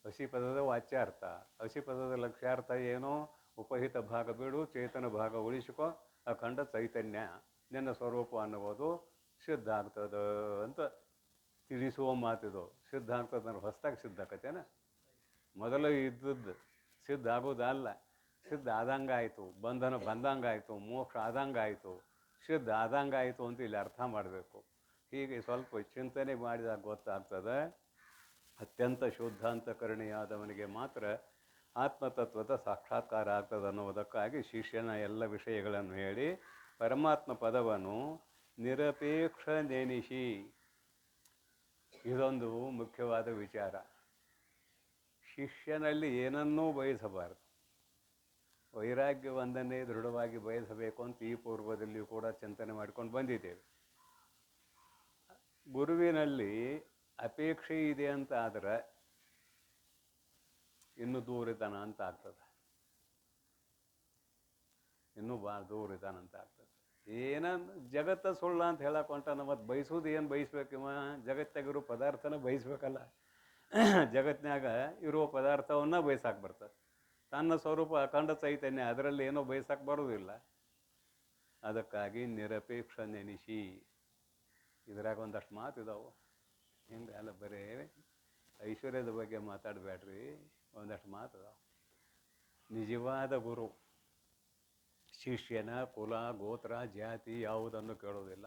ಅಶಿಪದದ ವಾಚ್ಯಾರ್ಥ, ಅಶಿಪದದ ಲಕ್ಷ್ಯಾರ್ಥ ಏನೋ? ಉಪಹಿತ ಭಾಗ ಬಿಡು, ಚೇತನ ಭಾಗ ಉಳಿಸಿಕೊ, ಅಖಂಡ ಚೈತನ್ಯ ನಿನ್ನ ಸ್ವರೂಪ ಅನ್ನುವುದು ಸಿದ್ಧ ಆಗ್ತದೆ ಅಂತ ತಿಳಿಸುವ ಮಾತಿದು. ಸಿದ್ಧ ಆಗ್ತದೆ ಅಂದ್ರೆ ಹೊಸದಾಗಿ ಸಿದ್ಧ ಆಕತ್ತೇನ? ಮೊದಲು ಇದ್ದದ್ದು ಸಿದ್ಧ ಆಗೋದಲ್ಲ. ಸಿದ್ಧ ಆದಂಗೆ ಆಯಿತು, ಬಂಧನ ಬಂದಂಗೆ ಆಯಿತು, ಮೋಕ್ಷ ಆದಂಗೆ ಆಯಿತು, ಸಿದ್ಧ ಆದಂಗೆ ಆಯಿತು ಅಂತ ಇಲ್ಲಿ ಅರ್ಥ ಮಾಡಬೇಕು. ಹೀಗೆ ಸ್ವಲ್ಪ ಚಿಂತನೆ ಮಾಡಿದಾಗ ಗೊತ್ತಾಗ್ತದೆ, ಅತ್ಯಂತ ಶುದ್ಧಾಂತಕರಣಿಯಾದವನಿಗೆ ಮಾತ್ರ ಆತ್ಮತತ್ವದ ಸಾಕ್ಷಾತ್ಕಾರ ಆಗ್ತದೆ ಅನ್ನುವುದಕ್ಕಾಗಿ ಶಿಷ್ಯನ ಎಲ್ಲ ವಿಷಯಗಳನ್ನು ಹೇಳಿ ಪರಮಾತ್ಮ ಪದವನ್ನು ನಿರಪೇಕ್ಷ ನೆನೆಸಿ. ಇದೊಂದು ಮುಖ್ಯವಾದ ವಿಚಾರ. ಶಿಷ್ಯನಲ್ಲಿ ಏನನ್ನೂ ಬಯಸಬಾರದು, ವೈರಾಗ್ಯವೊಂದನ್ನೇ ದೃಢವಾಗಿ ಬಯಸಬೇಕು ಅಂತ ಈ ಪೂರ್ವದಲ್ಲಿಯೂ ಕೂಡ ಚಿಂತನೆ ಮಾಡ್ಕೊಂಡು ಬಂದಿದ್ದೇವೆ. ಗುರುವಿನಲ್ಲಿ ಅಪೇಕ್ಷೆ ಇದೆ ಅಂತ ಆದರೆ ಇನ್ನೂ ದೂರ ಇದ್ದಾನ ಅಂತ ಆಗ್ತದೆ, ಇನ್ನೂ ಭಾಳ ದೂರ ಇದ್ದಾನಂತ ಆಗ್ತದೆ. ಏನನ್ನು ಜಗತ್ತ ಸುಳ್ಳ ಅಂತ ಹೇಳಕ್ಕೆ ಹೊಂಟಾನ, ಮತ್ತು ಬಯಸೋದು ಏನು ಬಯಸ್ಬೇಕಿವ? ಜಗತ್ತಾಗಿರೋ ಪದಾರ್ಥನ ಬಯಸ್ಬೇಕಲ್ಲ. ಜಗತ್ತಿನಾಗ ಇರುವ ಪದಾರ್ಥವನ್ನು ಬಯಸಕ್ಕೆ ಬರ್ತದೆ. ತನ್ನ ಸ್ವರೂಪ ಅಖಂಡ ಚೈತನ್ಯ, ಅದರಲ್ಲಿ ಏನೋ ಬಯಸಕ್ಕೆ ಬರೋದಿಲ್ಲ. ಅದಕ್ಕಾಗಿ ನಿರಪೇಕ್ಷ ನೆನೆಸಿ. ಇದ್ರಾಗ ಒಂದಷ್ಟು ಮಾತಿದಾವೆ. ಹಿಂಗೆ ಅಲ್ಲ, ಬರೀ ಐಶ್ವರ್ಯದ ಬಗ್ಗೆ ಮಾತಾಡಬೇಡ್ರಿ, ಒಂದಷ್ಟು ಮಾತಿದಾವೆ. ನಿಜವಾದ ಗುರು ಶಿಷ್ಯನ ಕುಲ ಗೋತ್ರ ಜಾತಿ ಯಾವುದನ್ನು ಕೇಳೋದಿಲ್ಲ.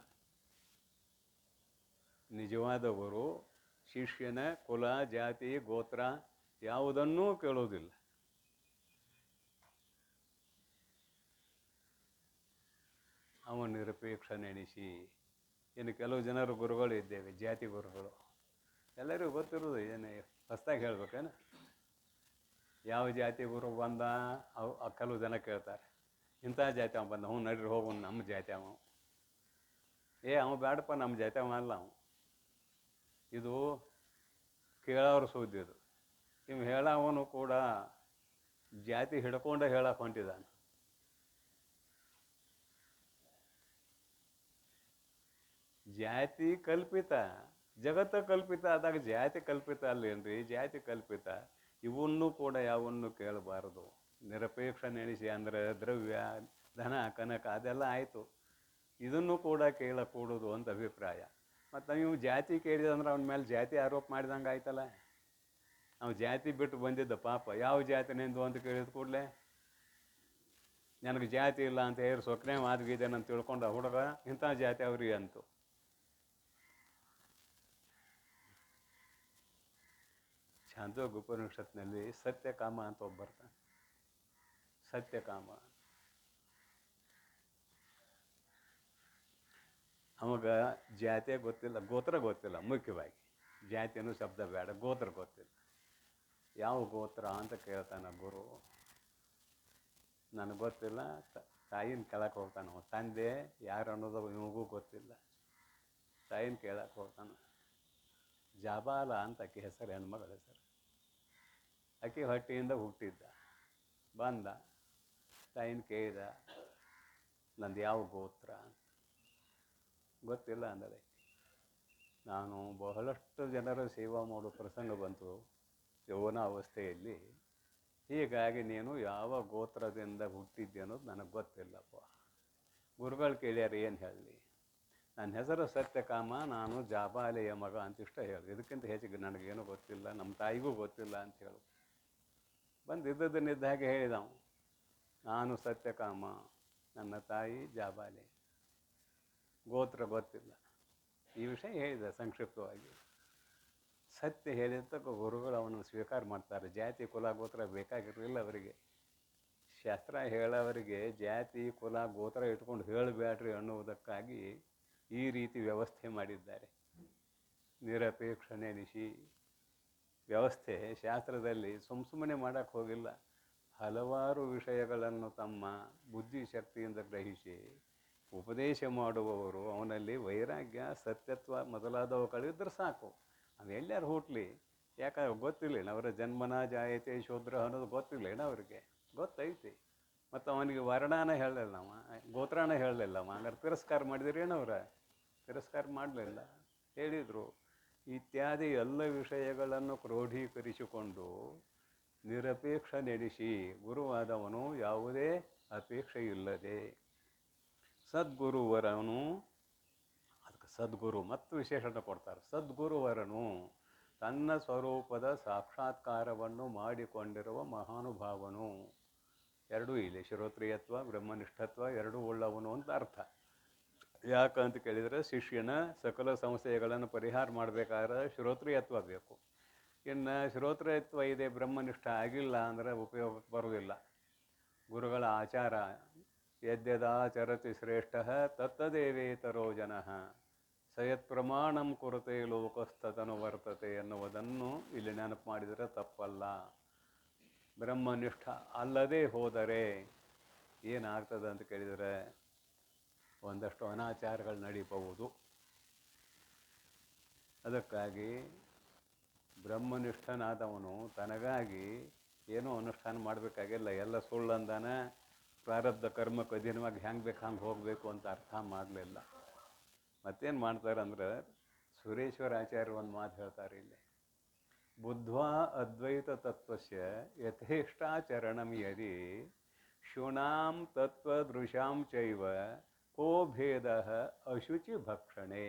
ನಿಜವಾದ ಗುರು ಶಿಷ್ಯನ ಕುಲ ಜಾತಿ ಗೋತ್ರ ಯಾವುದನ್ನೂ ಕೇಳೋದಿಲ್ಲ. ಅವ ನಿರಪೇಕ್ಷ ನೆನೆಸಿ. ಇನ್ನು ಕೆಲವು ಜನರು ಗುರುಗಳು ಇದ್ದೇವೆ, ಜಾತಿ ಗುರುಗಳು. ಎಲ್ಲರಿಗೂ ಗೊತ್ತಿರೋದು ಏನೇ ಹೊಸ್ದಾಗಿ ಹೇಳ್ಬೇಕೇನು. ಯಾವ ಜಾತಿ ಗುರು ಬಂದ ಅವು ಕೆಲವು ಜನ ಕೇಳ್ತಾರೆ, ಇಂಥ ಜಾತಿ ಅವ ಬಂದ, ಹ್ಞೂ ನಡ್ರಿ ಹೋಗು ನಮ್ಮ ಜಾತಿ ಅವ. ಅವ ಬೇಡಪ್ಪ, ನಮ್ಮ ಜಾತಿ ಅವ ಅಲ್ಲ ಅವ. ಇದು ಕೇಳೋರು ಸುದ್ದಿ. ಇದು ಇವು ಹೇಳವನು ಕೂಡ ಜಾತಿ ಹಿಡ್ಕೊಂಡೆ ಹೇಳಕ್ಕೆ ಹೊಂಟಿದ್ದಾನೆ. ಜಾತಿ ಕಲ್ಪಿತ, ಜಗತ್ತ ಕಲ್ಪಿತ ಆದಾಗ ಜಾತಿ ಕಲ್ಪಿತ ಅಲ್ಲೇನ್ರಿ? ಜಾತಿ ಕಲ್ಪಿತ. ಇವನ್ನೂ ಕೂಡ ಯಾವನ್ನು ಕೇಳಬಾರದು. ನಿರಪೇಕ್ಷ ನೆನೆಸಿ ಅಂದರೆ ದ್ರವ್ಯ, ಧನ, ಕನಕ ಅದೆಲ್ಲ ಆಯಿತು. ಇದನ್ನು ಕೂಡ ಕೇಳಕೂಡದು ಅಂತ ಅಭಿಪ್ರಾಯ. ಮತ್ತು ನೀವು ಜಾತಿ ಕೇಳಿದಂದ್ರೆ ಅವನ ಮೇಲೆ ಜಾತಿ ಆರೋಪ ಮಾಡಿದಂಗೆ ಆಯ್ತಲ್ಲ. ನಾವು ಜಾತಿ ಬಿಟ್ಟು ಬಂದಿದ್ದ ಪಾಪ. ಯಾವ ಜಾತಿ ನಿಂದು ಅಂತ ಕೇಳಿದ ಕೂಡಲೇ ನನಗೆ ಜಾತಿ ಇಲ್ಲ ಅಂತ ಹೇಳಿ ಸೊಕ್ಕನೆ ಮಾದ್ಗಿದ್ದೇನೆ ಅಂತ ತಿಳ್ಕೊಂಡ ಹುಡುಗ ಇಂಥ ಜಾತಿ ಅವ್ರಿಗೆ ಅಂತು. ಛಾಂದೋಗ್ಯ ಉಪನಿಷತ್ನಲ್ಲಿ ಸತ್ಯಕಾಮ ಅಂತ ಒಬ್ಬ ಬರ್ತಾನೆ. ಸತ್ಯಕಾಮ ಅವಾಗ ಜಾತಿಯೇ ಗೊತ್ತಿಲ್ಲ, ಗೋತ್ರ ಗೊತ್ತಿಲ್ಲ. ಮುಖ್ಯವಾಗಿ ಜಾತಿಯೂ ಶಬ್ದ ಬೇಡ, ಗೋತ್ರ ಗೊತ್ತಿಲ್ಲ. ಯಾವ ಗೋತ್ರ ಅಂತ ಕೇಳ್ತಾನೆ ಗುರು. ನನಗೆ ಗೊತ್ತಿಲ್ಲ. ತಾಯಿನ ಕೇಳಕ್ಕೆ ಹೋಗ್ತಾನೆ. ತಂದೆ ಯಾರು ಅನ್ನೋದು ಇವಾಗೂ ಗೊತ್ತಿಲ್ಲ. ತಾಯಿನ ಕೇಳಕ್ಕೆ ಹೋಗ್ತಾನೆ. ಜಾಬಾಲ ಅಂತ ಆಕೆ ಹೆಸರು, ಹೆಣ್ಮಗಳ ಹೆಸರು. ಆಕೆ ಹೊಟ್ಟೆಯಿಂದ ಹುಟ್ಟಿದ್ದ. ಬಂದ, ತಾಯಿನ ಕೇಳಿದ, ನಂದು ಯಾವ ಗೋತ್ರ ಅಂತ. ಗೊತ್ತಿಲ್ಲ ಅಂದರೆ ನಾನು ಬಹಳಷ್ಟು ಜನರ ಸೇವಾ ಮಾಡೋ ಪ್ರಸಂಗ ಬಂತು ಯೌವನ ಅವಸ್ಥೆಯಲ್ಲಿ. ಹೀಗಾಗಿ ನೀನು ಯಾವ ಗೋತ್ರದಿಂದ ಹುಟ್ಟಿದ್ದೆ ಅನ್ನೋದು ನನಗೆ ಗೊತ್ತಿಲ್ಲಪ್ಪ. ಗುರುಗಳು ಕೇಳ್ಯಾರ, ಏನು ಹೇಳಲಿ? ನನ್ನ ಹೆಸರು ಸತ್ಯಕಾಮ, ನಾನು ಜಾಬಾಲೆಯ ಮಗ ಅಂತ ಇಷ್ಟ ಹೇಳಿ. ಇದಕ್ಕಿಂತ ಹೆಚ್ಚಿಗೆ ನನಗೇನು ಗೊತ್ತಿಲ್ಲ, ನಮ್ಮ ತಾಯಿಗೂ ಗೊತ್ತಿಲ್ಲ ಅಂತ ಹೇಳು. ಬಂದಿದ್ದದನ್ನಿದ್ದ ಹಾಗೆ ಹೇಳಿದವು, ನಾನು ಸತ್ಯಕಾಮ, ನನ್ನ ತಾಯಿ ಜಾಬಾಲೆ, ಗೋತ್ರ ಗೊತ್ತಿಲ್ಲ. ಈ ವಿಷಯ ಹೇಳಿದೆ ಸಂಕ್ಷಿಪ್ತವಾಗಿ. ಸತ್ಯ ಹೇಳಿದ್ದಕ್ಕೆ ಗುರುಗಳು ಅವನನ್ನು ಸ್ವೀಕಾರ ಮಾಡ್ತಾರೆ. ಜಾತಿ ಕುಲ ಗೋತ್ರ ಬೇಕಾಗಿರಲಿಲ್ಲ ಅವರಿಗೆ. ಶಾಸ್ತ್ರ ಹೇಳೋವರಿಗೆ ಜಾತಿ ಕುಲ ಗೋತ್ರ ಇಟ್ಕೊಂಡು ಹೇಳಬೇಡ್ರಿ ಅನ್ನುವುದಕ್ಕಾಗಿ ಈ ರೀತಿ ವ್ಯವಸ್ಥೆ ಮಾಡಿದ್ದಾರೆ. ನಿರಪೇಕ್ಷ ನೆನೆಸಿ ವ್ಯವಸ್ಥೆ ಶಾಸ್ತ್ರದಲ್ಲಿ ಸುಮ್ಮನೆ ಮಾಡೋಕ್ಕೆ ಹೋಗಿಲ್ಲ. ಹಲವಾರು ವಿಷಯಗಳನ್ನು ತಮ್ಮ ಬುದ್ಧಿಶಕ್ತಿಯಿಂದ ಗ್ರಹಿಸಿ ಉಪದೇಶ ಮಾಡುವವರು ಅವನಲ್ಲಿ ವೈರಾಗ್ಯ, ಸತ್ಯತ್ವ ಮೊದಲಾದವುಗಳಿದ್ರೆ ಸಾಕು. ಅವು ಎಲ್ಲಾರು ಹುಟ್ಟಲಿ, ಯಾಕಂದ್ರೆ ಗೊತ್ತಿಲ್ಲ ಅವರ ಜನ್ಮನ ಜಾಯತೆ ಶೂದ್ರ ಅನ್ನೋದು ಗೊತ್ತಿಲ್ಲ ಅವರಿಗೆ. ಗೊತ್ತೈತಿ. ಮತ್ತು ಅವನಿಗೆ ವರ್ಣಾನ ಹೇಳಲಿಲ್ಲ, ನಾವು ಗೋತ್ರಾನ ಹೇಳಲಿಲ್ಲ. ಹಂಗಾರೆ ತಿರಸ್ಕಾರ ಮಾಡಿದ್ರೇನವ್ರ? ತಿರಸ್ಕಾರ ಮಾಡಲಿಲ್ಲ, ಹೇಳಿದರು. ಇತ್ಯಾದಿ ಎಲ್ಲ ವಿಷಯಗಳನ್ನು ಕ್ರೋಢೀಕರಿಸಿಕೊಂಡು ನಿರಪೇಕ್ಷ ನೆನೆಸಿ ಗುರುವಾದವನು ಯಾವುದೇ ಅಪೇಕ್ಷೆ ಇಲ್ಲದೆ ಸದ್ಗುರುವರನು, ಅದಕ್ಕೆ ಸದ್ಗುರು ಮತ್ತು ವಿಶೇಷಣ ಕೊಡ್ತಾರೆ. ಸದ್ಗುರುವರನು ತನ್ನ ಸ್ವರೂಪದ ಸಾಕ್ಷಾತ್ಕಾರವನ್ನು ಮಾಡಿಕೊಂಡಿರುವ ಮಹಾನುಭಾವನು. ಎರಡೂ ಇಲ್ಲಿ ಶ್ರೋತ್ರಿಯತ್ವ ಬ್ರಹ್ಮನಿಷ್ಠತ್ವ ಎರಡೂ ಉಳ್ಳವನು ಅಂತ ಅರ್ಥ. ಯಾಕಂತ ಕೇಳಿದರೆ ಶಿಷ್ಯನ ಸಕಲ ಸಂಶಯಗಳನ್ನು ಪರಿಹಾರ ಮಾಡಬೇಕಾದ್ರೆ ಶ್ರೋತ್ರಿಯತ್ವ ಬೇಕು. ಇನ್ನು ಶ್ರೋತ್ರಿಯತ್ವ ಇದೆ, ಬ್ರಹ್ಮನಿಷ್ಠ ಆಗಿಲ್ಲ ಅಂದರೆ ಉಪಯೋಗಕ್ಕೆ ಬರುವುದಿಲ್ಲ. ಗುರುಗಳ ಆಚಾರ ಯದ್ಯದಾಚರತಿ ಶ್ರೇಷ್ಠ ತತ್ತದೇವೇತರೋ ಜನಃ ಸಯತ್ ಪ್ರಮಾಣಂ ಕುರುತೆ ಲೋಕಸ್ತತನು ವರ್ತತೆ ಎನ್ನುವುದನ್ನು ಇಲ್ಲಿ ನೆನಪು ಮಾಡಿದರೆ ತಪ್ಪಲ್ಲ. ಬ್ರಹ್ಮನಿಷ್ಠ ಅಲ್ಲದೆ ಹೋದರೆ ಏನಾಗ್ತದೆ ಅಂತ ಕೇಳಿದರೆ ಒಂದಷ್ಟು ಅನಾಚಾರಗಳು ನಡೀಬಹುದು. ಅದಕ್ಕಾಗಿ ಬ್ರಹ್ಮನಿಷ್ಠನಾದವನು ತನಗಾಗಿ ಏನೂ ಅನುಷ್ಠಾನ ಮಾಡಬೇಕಾಗಿಲ್ಲ. ಎಲ್ಲ ಸುಳ್ಳಂದಾನ ಪ್ರಾರಬ್ಧ ಕರ್ಮಕ್ಕೆ ಅಧೀನವಾಗಿ ಹೆಂಗೆ ಬೇಕು ಹಂಗೆ ಹೋಗಬೇಕು ಅಂತ ಅರ್ಥ ಮಾಡಲಿಲ್ಲ. ಮತ್ತೇನು ಮಾಡ್ತಾರೆ ಅಂದ್ರೆ, ಸುರೇಶ್ವರ ಆಚಾರ್ಯ ಒಂದು ಮಾತು ಹೇಳ್ತಾರೆ ಇಲ್ಲಿ. ಬುದ್ಧ್ವಾ ಅದ್ವೈತ ತತ್ವಸ್ಯ ಯಥೇಷ್ಟಾಚರಣಂ ಯದಿ ಶೂನಾಂ ತತ್ವದೃಶಾಂ ಚೈವ ಕೋ ಭೇದ ಅಶುಚಿ ಭಕ್ಷಣೆ.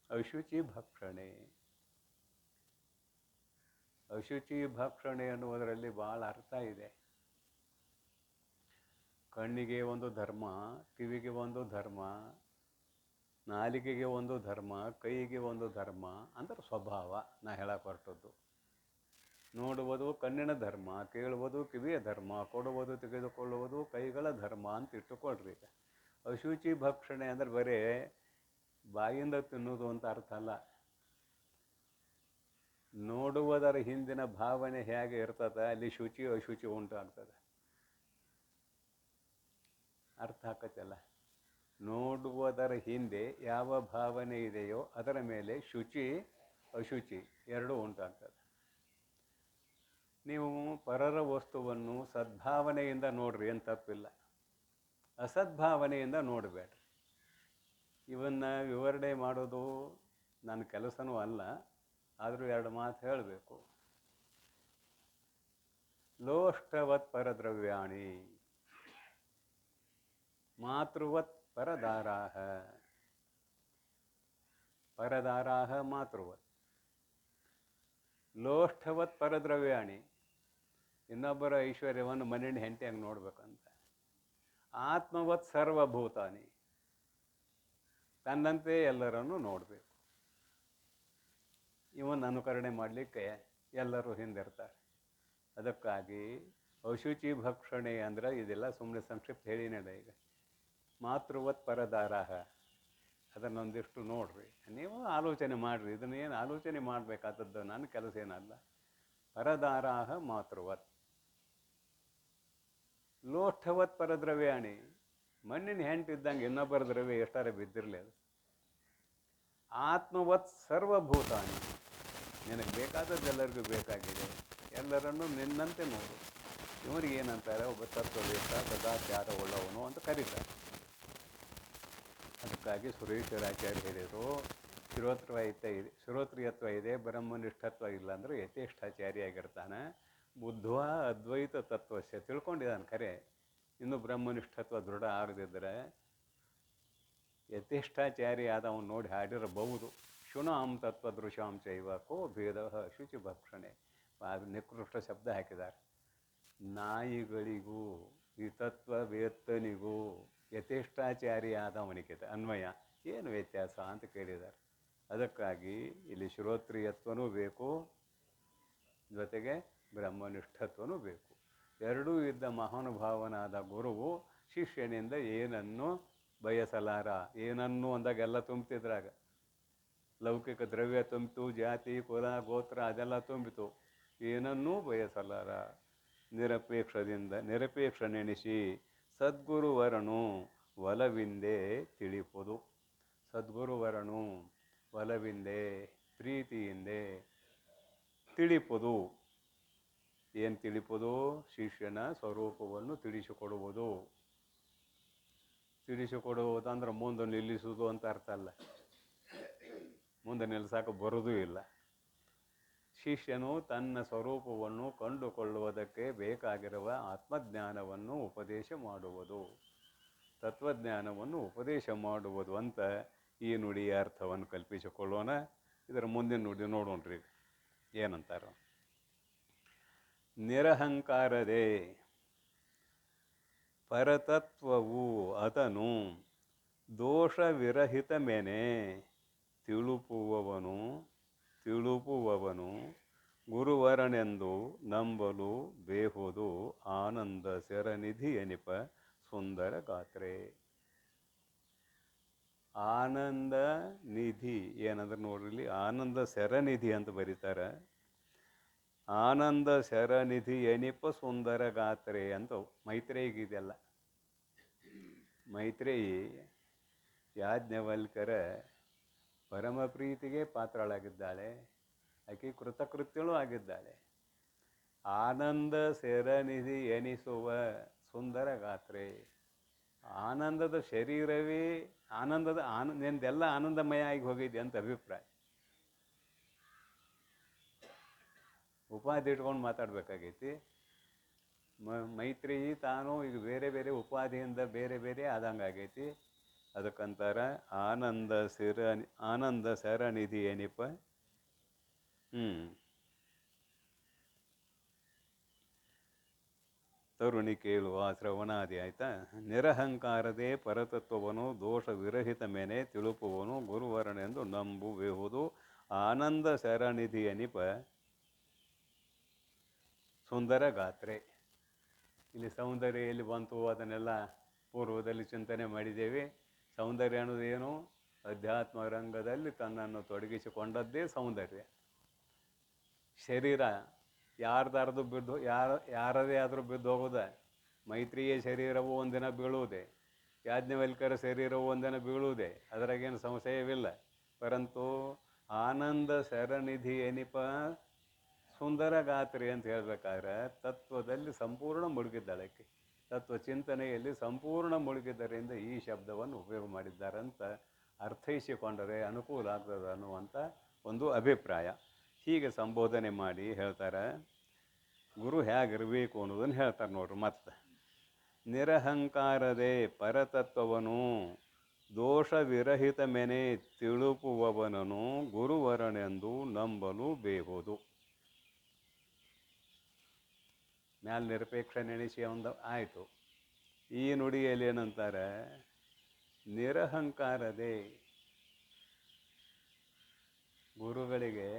ಅಶುಚಿ ಭಕ್ಷಣೆ, ಅಶುಚಿ ಭಕ್ಷಣೆ ಅನ್ನುವುದರಲ್ಲಿ ಭಾಳ ಅರ್ಥ ಇದೆ. ಕಣ್ಣಿಗೆ ಒಂದು ಧರ್ಮ, ಕಿವಿಗೆ ಒಂದು ಧರ್ಮ, ನಾಲಿಗೆಗೆ ಒಂದು ಧರ್ಮ, ಕೈಗೆ ಒಂದು ಧರ್ಮ ಅಂದ್ರೆ ಸ್ವಭಾವ. ನಾ ಹೇಳಕ್ಕೆ ಹೊರಟದ್ದು, ನೋಡುವುದು ಕಣ್ಣಿನ ಧರ್ಮ, ಕೇಳುವುದು ಕಿವಿಯ ಧರ್ಮ, ಕೊಡುವುದು ತೆಗೆದುಕೊಳ್ಳುವುದು ಕೈಗಳ ಧರ್ಮ ಅಂತ ಇಟ್ಟುಕೊಳ್ರಿ. ಅಶುಚಿ ಭಕ್ಷಣೆ ಅಂದರೆ ಬರೀ ಬಾಯಿಂದ ತಿನ್ನೋದು ಅಂತ ಅರ್ಥ ಅಲ್ಲ. ನೋಡುವುದರ ಹಿಂದಿನ ಭಾವನೆ ಹೇಗೆ ಇರ್ತದೆ, ಅಲ್ಲಿ ಶುಚಿ ಅಶುಚಿ ಉಂಟಾಗ್ತದೆ. ಅರ್ಥ ಆಕತ್ತಲ್ಲ? ನೋಡುವುದರ ಹಿಂದೆ ಯಾವ ಭಾವನೆ ಇದೆಯೋ ಅದರ ಮೇಲೆ ಶುಚಿ ಅಶುಚಿ ಎರಡೂ ಉಂಟಾಗ್ತದೆ. ನೀವು ಪರರ ವಸ್ತುವನ್ನು ಸದ್ಭಾವನೆಯಿಂದ ನೋಡ್ರಿ, ಏನು ತಪ್ಪಿಲ್ಲ. ಅಸದ್ಭಾವನೆಯಿಂದ ನೋಡಬೇಡ್ರಿ. ಇವನ್ನ ವಿವರಣೆ ಮಾಡೋದು ನನ್ನ ಕೆಲಸನೂ ಅಲ್ಲ, ಆದರೂ ಎರಡು ಮಾತು ಹೇಳಬೇಕು. ಲೋಷ್ಟವತ್ ಪರದ್ರವ್ಯಾಣಿ ಮಾತೃವತ್ ಪರದಾರಾಹ. ಪರದಾರಾಹ ಮಾತೃವತ್. ಲೋಷ್ಠವತ್ ಪರದ್ರವ್ಯಾಣಿ, ಇನ್ನೊಬ್ಬರ ಐಶ್ವರ್ಯವನ್ನು ಮನೆಯ ಹೆಂಡತಿಯಾಗಿ ನೋಡ್ಬೇಕಂತ. ಆತ್ಮವತ್ ಸರ್ವಭೂತಾನಿ, ತನ್ನಂತೆ ಎಲ್ಲರನ್ನು ನೋಡಬೇಕು. ಇವನ್ ಅನುಕರಣೆ ಮಾಡಲಿಕ್ಕೆ ಎಲ್ಲರೂ ಹಿಂದಿರ್ತಾರೆ. ಅದಕ್ಕಾಗಿ ಅಶುಚಿ ಭಕ್ಷಣೆ ಅಂದ್ರೆ ಇದೆಲ್ಲ ಸುಮ್ಮನೆ ಸಂಕ್ಷಿಪ್ತ ಹೇಳಿನೇದ. ಈಗ ಮಾತೃವತ್ ಪರದಾರಾಹ ಅದನ್ನೊಂದಿಷ್ಟು ನೋಡ್ರಿ, ನೀವು ಆಲೋಚನೆ ಮಾಡಿರಿ. ಇದನ್ನೇನು ಆಲೋಚನೆ ಮಾಡಬೇಕಾದದ್ದು ನನ್ನ ಕೆಲಸ ಏನಲ್ಲ. ಪರದಾರಾಹ ಮಾತೃವತ್. ಲೋಷ್ಠವತ್ ಪರದ್ರವ್ಯಾಣಿ, ಮಣ್ಣಿನ ಹೆಂಟಿದ್ದಂಗೆ ಇನ್ನೊಬ್ಬರ ದ್ರವ್ಯ ಎಷ್ಟಾರ ಬಿದ್ದಿರಲಿ ಅದು. ಆತ್ಮವತ್ ಸರ್ವಭೂತಾನಿ, ನಿನಗೆ ಬೇಕಾದದ್ದೆಲ್ಲರಿಗೂ ಬೇಕಾಗಿದೆ, ಎಲ್ಲರನ್ನು ನಿನ್ನಂತೆ ನೋಡು. ಇವರಿಗೆ ಏನಂತಾರೆ, ಒಬ್ಬ ತತ್ವವೇತ್ತ ಸದಾಚಾರ ಉಳ್ಳವನು ಅಂತ ಕರೀತಾರೆ. ಅದಕ್ಕಾಗಿ ಸುರೇಶ್ವರಾಚಾರ್ಯ ಹೇಳಿದರು, ಶ್ರೋತ್ರಿಯತ್ವ ಇದೆ, ಬ್ರಹ್ಮನಿಷ್ಠತ್ವ ಇಲ್ಲ ಅಂದರೆ ಯಥೇಷ್ಟಾಚಾರಿಯಾಗಿರ್ತಾನೆ. ಬುದ್ಧ ಅದ್ವೈತ ತತ್ವಸ್ಯ ತಿಳ್ಕೊಂಡಿದ್ದಾನೆ ಖರೆ, ಇನ್ನು ಬ್ರಹ್ಮನಿಷ್ಠತ್ವ ದೃಢ ಆಗದಿದ್ದರೆ ಯಥೇಷ್ಟಾಚಾರಿ ಆದವನು ನೋಡಿ ಹಾಡಿರಬಹುದು. ಶುನಾಂ ತತ್ವದೃಶಾಂ ಚೈವ ಕೋ ಭೇದ ಶುಚಿ ಭಕ್ಷಣೆ. ಅದು ನಿಕೃಷ್ಟ ಶಬ್ದ ಹಾಕಿದ್ದಾರೆ. ನಾಯಿಗಳಿಗೂ ಈ ತತ್ವವೇತ್ತನಿಗೂ ಯಥೇಷ್ಟಾಚಾರಿ ಆದವನಿಗೆ ಅನ್ವಯ ಏನು ವ್ಯತ್ಯಾಸ ಅಂತ ಕೇಳಿದ್ದಾರೆ. ಅದಕ್ಕಾಗಿ ಇಲ್ಲಿ ಶ್ರೋತ್ರಿಯತ್ವನೂ ಬೇಕು, ಜೊತೆಗೆ ಬ್ರಹ್ಮನಿಷ್ಠತ್ವನೂ ಬೇಕು. ಎರಡೂ ಇದ್ದ ಮಹಾನುಭಾವನಾದ ಗುರುವು ಶಿಷ್ಯನಿಂದ ಏನನ್ನು ಬಯಸಲಾರ. ಏನನ್ನು ಅಂದಾಗೆಲ್ಲ ತುಂಬ್ತಿದ್ರಾಗ ಲೌಕಿಕ ದ್ರವ್ಯ ತುಂಬಿತು, ಜಾತಿ ಕುಲ ಗೋತ್ರ ಅದೆಲ್ಲ ತುಂಬಿತು. ಏನನ್ನೂ ಬಯಸಲಾರ. ನಿರಪೇಕ್ಷ ನೆನೆಸಿ ಸದ್ಗುರುವರನು ಒಲವಿಂದೆ ತಿಳಿಪುದು. ಸದ್ಗುರುವರನು ಒಲವಿಂದೆ ಪ್ರೀತಿಯಿಂದೆ ತಿಳಿಪುದು. ಏನು ತಿಳಿಪುದು? ಶಿಷ್ಯನ ಸ್ವರೂಪವನ್ನು ತಿಳಿಸಿಕೊಡುವುದು. ತಿಳಿಸಿಕೊಡುವುದಂದ್ರೆ ಮುಂದೆ ನಿಲ್ಲಿಸುವುದು ಅಂತ ಅರ್ಥ ಅಲ್ಲ. ಮುಂದೆ ನಿಲ್ಲಿಸಕ್ಕೆ ಬರೋದೂ ಇಲ್ಲ. ಶಿಷ್ಯನು ತನ್ನ ಸ್ವರೂಪವನ್ನು ಕಂಡುಕೊಳ್ಳುವುದಕ್ಕೆ ಬೇಕಾಗಿರುವ ಆತ್ಮಜ್ಞಾನವನ್ನು ಉಪದೇಶ ಮಾಡುವುದು, ತತ್ವಜ್ಞಾನವನ್ನು ಉಪದೇಶ ಮಾಡುವುದು ಅಂತ ಈ ನುಡಿಯ ಅರ್ಥವನ್ನು ಕಲ್ಪಿಸಿಕೊಳ್ಳೋಣ. ಇದರ ಮುಂದಿನ ನುಡಿ ನೋಡೋಣ್ರಿ ಏನಂತಾರ. ನಿರಹಂಕಾರದೇ ಪರತತ್ವವು ಅದನು ದೋಷವಿರಹಿತ ಮೆನೆ ತಿಳುಪುವವನು ಗುರುವರನೆಂದು ನಂಬಲು ಬೇಹುದು ಆನಂದ ಸೆರನಿಧಿ ಎನಿಪ ಸುಂದರ ಗಾತ್ರೆ. ಆನಂದ ನಿಧಿ ಏನಂದ್ರೆ ನೋಡ್ರಿ, ಆನಂದ ಸೆರನಿಧಿ ಅಂತ ಬರೀತಾರೆ. ಆನಂದ ಸೆರನಿಧಿ ಎನಿಪ ಸುಂದರ ಗಾತ್ರೆ ಅಂತ ಮೈತ್ರೇಯಿಗಿದೆಯಲ್ಲ. ಮೈತ್ರೇಯಿ ಯಾಜ್ಞವಲ್ಕರ ಪರಮ ಪ್ರೀತಿಗೆ ಪಾತ್ರಳಾಗಿದ್ದಾಳೆ. ಆಕೆ ಕೃತಕೃತ್ಯಳೂ ಆಗಿದ್ದಾಳೆ. ಆನಂದ ಸೆರನಿಧಿ ಎನಿಸುವ ಸುಂದರ ಗಾತ್ರೆ. ಆನಂದದ ಶರೀರವೇ ನಿಂದೆಲ್ಲ ಆನಂದಮಯ ಆಗಿ ಹೋಗಿದ್ದೆ ಅಂತ ಅಭಿಪ್ರಾಯ. ಉಪಾಧಿ ಇಟ್ಕೊಂಡು ಮಾತಾಡ್ಬೇಕಾಗೈತಿ. ಮೈತ್ರೇಯಿ ತಾನು ಈಗ ಬೇರೆ ಬೇರೆ ಉಪಾಧಿಯಿಂದ ಬೇರೆ ಬೇರೆ ಆದಂಗಾಗೈತಿ. ಅದಕ್ಕಂತಾರ ಆನಂದ ಸರನಿಧಿ ಎನಿಪ. ತರುಣಿ ಕೇಳುವ ಶ್ರವಣಾದಿ ಆಯ್ತಾ. ನಿರಹಂಕಾರದೇ ಪರತತ್ವವನ್ನು ದೋಷ ವಿರಹಿತ ಮೇಲೆ ತಿಳುಪುವನು ಗುರುವರನೆಂದು ನಂಬುವುದು ಆನಂದ ಸರನಿಧಿ ಎನಿಪ ಸುಂದರ ಗಾತ್ರೆ. ಇಲ್ಲಿ ಸೌಂದರ್ಯ ಎಲ್ಲಿ ಬಂತು ಅದನ್ನೆಲ್ಲ ಪೂರ್ವದಲ್ಲಿ ಚಿಂತನೆ ಮಾಡಿದ್ದೇವೆ. ಸೌಂದರ್ಯ ಅನ್ನೋದೇನು? ಅಧ್ಯಾತ್ಮ ರಂಗದಲ್ಲಿ ತನ್ನನ್ನು ತೊಡಗಿಸಿಕೊಂಡದ್ದೇ ಸೌಂದರ್ಯ. ಶರೀರ ಯಾರ್ದಾರ್ದು ಬಿದ್ದು ಯಾರದೇ ಆದರೂ ಬಿದ್ದು ಹೋಗೋದೆ. ಮೈತ್ರಿಯ ಶರೀರವು ಒಂದಿನ ಬೀಳುವುದೇ, ಯಾಜ್ಞವಲ್ಕ್ಯರ ಶರೀರವು ಒಂದಿನ ಬೀಳುವುದೇ, ಅದರಾಗೇನು ಸಂಶಯವಿಲ್ಲ. ಪರಂತು ಆನಂದ ಶರನಿಧಿ ಎನಿಪ ಸುಂದರ ಗಾತ್ರಿ ಅಂತ ಹೇಳ್ಬೇಕಾದ್ರೆ ತತ್ವದಲ್ಲಿ ಸಂಪೂರ್ಣ ಮುಳುಗಿದ್ದಾಳಕ್ಕೆ, ತತ್ವ ಚಿಂತನೆಯಲ್ಲಿ ಸಂಪೂರ್ಣ ಮುಳುಗಿದ್ದರಿಂದ ಈ ಶಬ್ದವನ್ನು ಉಪಯೋಗ ಮಾಡಿದ್ದಾರಂತ ಅರ್ಥೈಸಿಕೊಂಡರೆ ಅನುಕೂಲ ಆಗ್ತದೆ ಅನ್ನುವಂಥ ಒಂದು ಅಭಿಪ್ರಾಯ. ಹೀಗೆ ಸಂಬೋಧನೆ ಮಾಡಿ ಹೇಳ್ತಾರೆ. ಗುರು ಹೇಗಿರಬೇಕು ಅನ್ನೋದನ್ನು ಹೇಳ್ತಾರೆ ನೋಡ್ರಿ. ಮತ್ತೆ ನಿರಹಂಕಾರದೇ ಪರತತ್ವವನು ದೋಷವಿರಹಿತ ಮೆನೆ ತಿಳುಪುವವನನು ಗುರುವರನೆಂದು ನಂಬಲು ಬೇಹುದು. ಮ್ಯಾಲ ನಿರಪೇಕ್ಷ ನೆನೆಸಿ ಒಂದು ಆಯಿತು. ಈ ನುಡಿಯಲ್ಲಿ ಏನಂತಾರೆ, ನಿರಹಂಕಾರದೇ ಗುರುಗಳಿಗೆ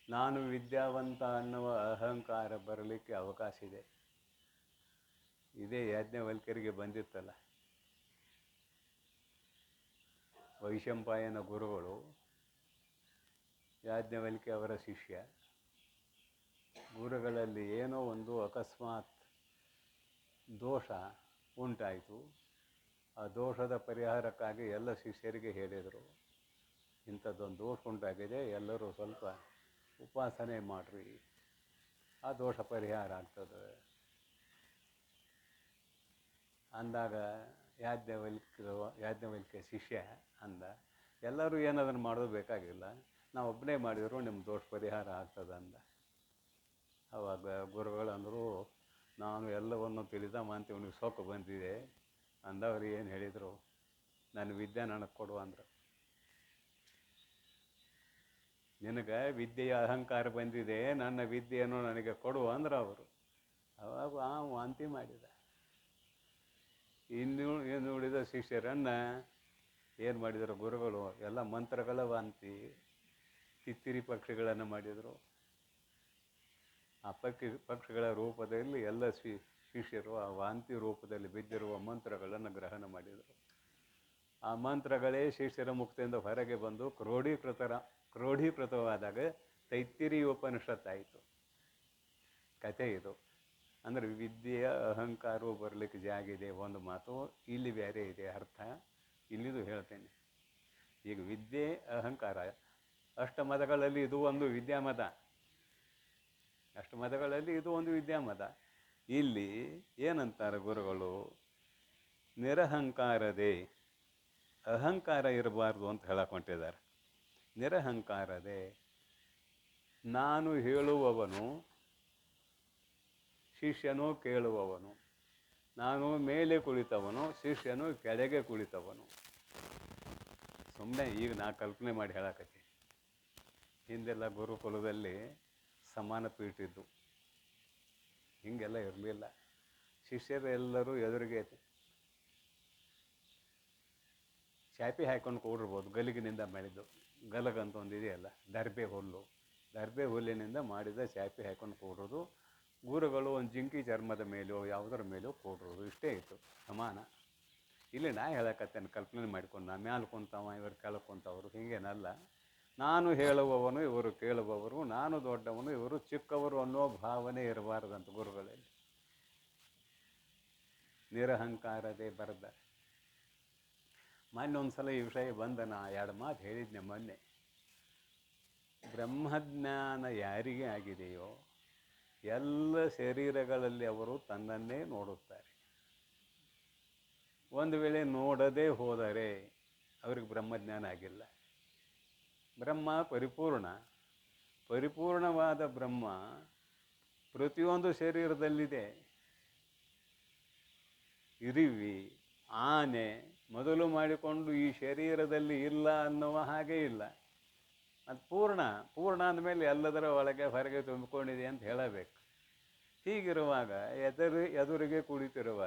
ನಾನು ವಿದ್ಯಾವಂತ ಅನ್ನುವ ಅಹಂಕಾರ ಬರಲಿಕ್ಕೆ ಅವಕಾಶ ಇದೆ. ಇದೇ ಯಾಜ್ಞವಲ್ಕ್ಯರಿಗೆ ಬಂದಿತ್ತಲ್ಲ. ವೈಶಂಪಾಯನ ಗುರುಗಳು, ಯಾಜ್ಞವಲ್ಕ್ಯ ಅವರ ಶಿಷ್ಯ. ಗುರುಗಳಲ್ಲಿ ಏನೋ ಒಂದು ಅಕಸ್ಮಾತ್ ದೋಷ ಉಂಟಾಯಿತು. ಆ ದೋಷದ ಪರಿಹಾರಕ್ಕಾಗಿ ಎಲ್ಲ ಶಿಷ್ಯರಿಗೆ ಹೇಳಿದರು, ಇಂಥದ್ದೊಂದು ದೋಷ ಉಂಟಾಗಿದೆ, ಎಲ್ಲರೂ ಸ್ವಲ್ಪ ಉಪಾಸನೆ ಮಾಡಿರಿ, ಆ ದೋಷ ಪರಿಹಾರ ಆಗ್ತದೆ ಅಂದಾಗ ಯಾಜ್ಞವಲ್ಕ್ಯ ಶಿಷ್ಯ ಅಂದ, ಎಲ್ಲರೂ ಏನದನ್ನು ಮಾಡೋದು ಬೇಕಾಗಿಲ್ಲ, ನಾವು ಒಬ್ಬನೇ ಮಾಡಿದ್ರು ನಿಮ್ಮ ದೋಷ ಪರಿಹಾರ ಆಗ್ತದೆ ಅಂದ. ಆವಾಗ ಗುರುಗಳಂದರು, ನಾನು ಎಲ್ಲವನ್ನು ತಿಳಿದ ಮಾಂತಿ ಅವನಿಗೆ ಸೊಕ್ಕು ಬಂದಿದೆ ಅಂದವ್ರು ಏನು ಹೇಳಿದರು, ನನ್ನ ವಿದ್ಯೆ ನನಗೆ ಕೊಡು ಅಂದರು. ನಿನಗೆ ವಿದ್ಯೆಯ ಅಹಂಕಾರ ಬಂದಿದೆ, ನನ್ನ ವಿದ್ಯೆಯನ್ನು ನನಗೆ ಕೊಡು ಅಂದ್ರೆ ಅವರು. ಅವಾಗ ವಾಂತಿ ಮಾಡಿದ. ಇನ್ನು ಉಳಿದ ಶಿಷ್ಯರನ್ನು ಏನು ಮಾಡಿದರು ಗುರುಗಳು, ಎಲ್ಲ ಮಂತ್ರಗಳ ವಾಂತಿ, ತಿತ್ತಿರಿ ಪಕ್ಷಿಗಳನ್ನು ಮಾಡಿದರು. ಆ ಪಕ್ಷಿಗಳ ರೂಪದಲ್ಲಿ ಎಲ್ಲ ಶಿಷ್ಯರು ಆ ವಾಂತಿ ರೂಪದಲ್ಲಿ ಬಿದ್ದಿರುವ ಮಂತ್ರಗಳನ್ನು ಗ್ರಹಣ ಮಾಡಿದರು. ಆ ಮಂತ್ರಗಳೇ ಶಿಷ್ಯರ ಮುಕ್ತಿಯಿಂದ ಹೊರಗೆ ಬಂದು ಕ್ರೋಢೀಕೃತವಾದಾಗ ತೈತ್ತಿರಿ ಉಪನಿಷತ್ತಾಯಿತು. ಕಥೆ ಇದು. ಅಂದರೆ ವಿದ್ಯೆಯ ಅಹಂಕಾರವು ಬರಲಿಕ್ಕೆ ಜಾಗಿದೆ ಒಂದು ಮಾತು, ಇಲ್ಲಿ ಬೇರೆ ಇದೆ ಅರ್ಥ, ಇಲ್ಲಿದು ಹೇಳ್ತೇನೆ. ಈಗ ವಿದ್ಯೆ ಅಹಂಕಾರ, ಅಷ್ಟಮದಗಳಲ್ಲಿ ಇದು ಒಂದು ವಿದ್ಯಾಮದ, ಅಷ್ಟಮದಗಳಲ್ಲಿ ಇದು ಒಂದು ವಿದ್ಯಾಮದ. ಇಲ್ಲಿ ಏನಂತಾರೆ ಗುರುಗಳು, ನಿರಹಂಕಾರದೇ, ಅಹಂಕಾರ ಇರಬಾರ್ದು ಅಂತ ಹೇಳಕೊಂಡಿದ್ದಾರೆ. ನಿರಹಂಕಾರದೇ, ನಾನು ಹೇಳುವವನು, ಶಿಷ್ಯನು ಕೇಳುವವನು, ನಾನು ಮೇಲೆ ಕುಳಿತವನು, ಶಿಷ್ಯನು ಕೆಳಗೆ ಕುಳಿತವನು. ಸುಮ್ಮನೆ ಈಗ ನಾ ಕಲ್ಪನೆ ಮಾಡಿ ಹೇಳಕತ್ತೀನಿ. ಹಿಂದೆಲ್ಲ ಗುರುಕುಲದಲ್ಲಿ ಸಮಾನ ಪೀಠ ಇದ್ದು, ಹೀಗೆಲ್ಲ ಇರಲಿಲ್ಲ. ಶಿಷ್ಯರು ಎಲ್ಲರೂ ಎದುರಿಗೆ ಚಾಪಿ ಹಾಕ್ಕೊಂಡು ಕೂಡಿರ್ಬೋದು. ಗಲಿಗಿನಿಂದ ಮಾಡಿದ್ದು, ಗಲಗಂತ ಒಂದು ಇದೆಯಲ್ಲ, ದರ್ಬೆ ಹುಲ್ಲಿನಿಂದ ಮಾಡಿದ ಚಾಪಿ ಹಾಕ್ಕೊಂಡು ಕೂಡೋದು. ಗುರುಗಳು ಒಂದು ಜಿಂಕಿ ಚರ್ಮದ ಮೇಲೋ ಯಾವುದರ ಮೇಲೋ ಕೂಡೋದು, ಇಷ್ಟೇ ಇತ್ತು ಸಮಾನ. ಇಲ್ಲಿ ನಾ ಹೇಳಕತ್ತೇನೆ ಕಲ್ಪನೆ ಮಾಡ್ಕೊಂಡು, ನಾ ಮ್ಯಾಲೆ ಕುಂತವ ಇವರು ಕೆಳಗೆ ಕುಂತವರು, ಹೀಗೇನಲ್ಲ. ನಾನು ಹೇಳುವವನು ಇವರು ಕೇಳುವವರು, ನಾನು ದೊಡ್ಡವನು ಇವರು ಚಿಕ್ಕವರು ಅನ್ನೋ ಭಾವನೆ ಇರಬಾರ್ದಂತ ಗುರುಗಳಲ್ಲಿ. ನಿರಹಂಕಾರದೇ ಬರೆದ. ಮೊನ್ನೆ ಒಂದು ಸಲ ಈ ವಿಷಯ ಬಂದ, ನಾ 2 ಮಾತು ಹೇಳಿದ್ನೆ ಮೊನ್ನೆ. ಬ್ರಹ್ಮಜ್ಞಾನ ಯಾರಿಗೆ ಆಗಿದೆಯೋ ಎಲ್ಲ ಶರೀರಗಳಲ್ಲಿ ಅವರು ತನ್ನನ್ನೇ ನೋಡುತ್ತಾರೆ. ಒಂದು ವೇಳೆ ನೋಡದೇ ಹೋದರೆ ಅವ್ರಿಗೆ ಬ್ರಹ್ಮಜ್ಞಾನ ಆಗಿಲ್ಲ. ಬ್ರಹ್ಮ ಪರಿಪೂರ್ಣವಾದ ಬ್ರಹ್ಮ ಪ್ರತಿಯೊಂದು ಶರೀರದಲ್ಲಿದೆ. ಇರಿವಿ, ಆನೆ ಮೊದಲು ಮಾಡಿಕೊಂಡು ಈ ಶರೀರದಲ್ಲಿ ಇಲ್ಲ ಅನ್ನುವ ಹಾಗೆ ಇಲ್ಲ. ಅದು ಪೂರ್ಣ ಅಂದಮೇಲೆ ಎಲ್ಲದರ ಒಳಗೆ ಹೊರಗೆ ತುಂಬಿಕೊಂಡಿದೆ ಅಂತ ಹೇಳಬೇಕು. ಹೀಗಿರುವಾಗ ಎದುರಿಗೆ ಕುಳಿತಿರುವ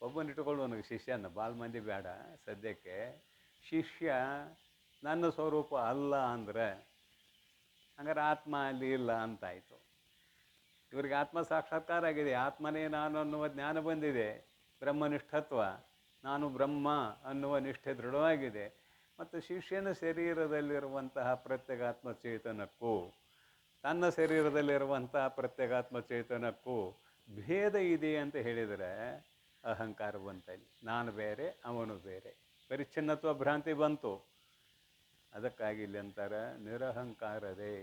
ಒಬ್ಬನಿಟ್ಟುಕೊಳ್ಳುವ ನನಗೆ ಶಿಷ್ಯನ, ಭಾಳ ಮಂದಿ ಬೇಡ ಸದ್ಯಕ್ಕೆ, ಶಿಷ್ಯ ನನ್ನ ಸ್ವರೂಪ ಅಲ್ಲ ಅಂದರೆ ಹಂಗಾರೆ ಆತ್ಮ ಅಲ್ಲಿ ಇಲ್ಲ ಅಂತಾಯಿತು. ಇವರಿಗೆ ಆತ್ಮ ಸಾಕ್ಷಾತ್ಕಾರ ಆಗಿದೆ, ಆತ್ಮನೇ ನಾನು ಅನ್ನುವ ಜ್ಞಾನ ಬಂದಿದೆ, ಬ್ರಹ್ಮನಿಷ್ಠತ್ವ, ನಾನು ಬ್ರಹ್ಮ ಅನ್ನುವ ನಿಷ್ಠೆ ದೃಢವಾಗಿದೆ. ಮತ್ತು ಶಿಷ್ಯನ ಶರೀರದಲ್ಲಿರುವಂತಹ ಪ್ರತ್ಯೇಗಾತ್ಮ ಚೇತನಕ್ಕೂ ತನ್ನ ಶರೀರದಲ್ಲಿರುವಂತಹ ಪ್ರತ್ಯೇಗಾತ್ಮ ಚೇತನಕ್ಕೂ ಭೇದ ಇದೆ ಅಂತ ಹೇಳಿದರೆ ಅಹಂಕಾರ ಬಂತಲ್ಲಿ. ನಾನು ಬೇರೆ, ಅವನು ಬೇರೆ, ಪರಿಚ್ಛಿನ್ನತ್ವ ಭ್ರಾಂತಿ ಬಂತು. ಅದಕ್ಕಾಗಿ ಇಲ್ಲಿ ಅಂತಾರೆ ನಿರಹಂಕಾರದೇ.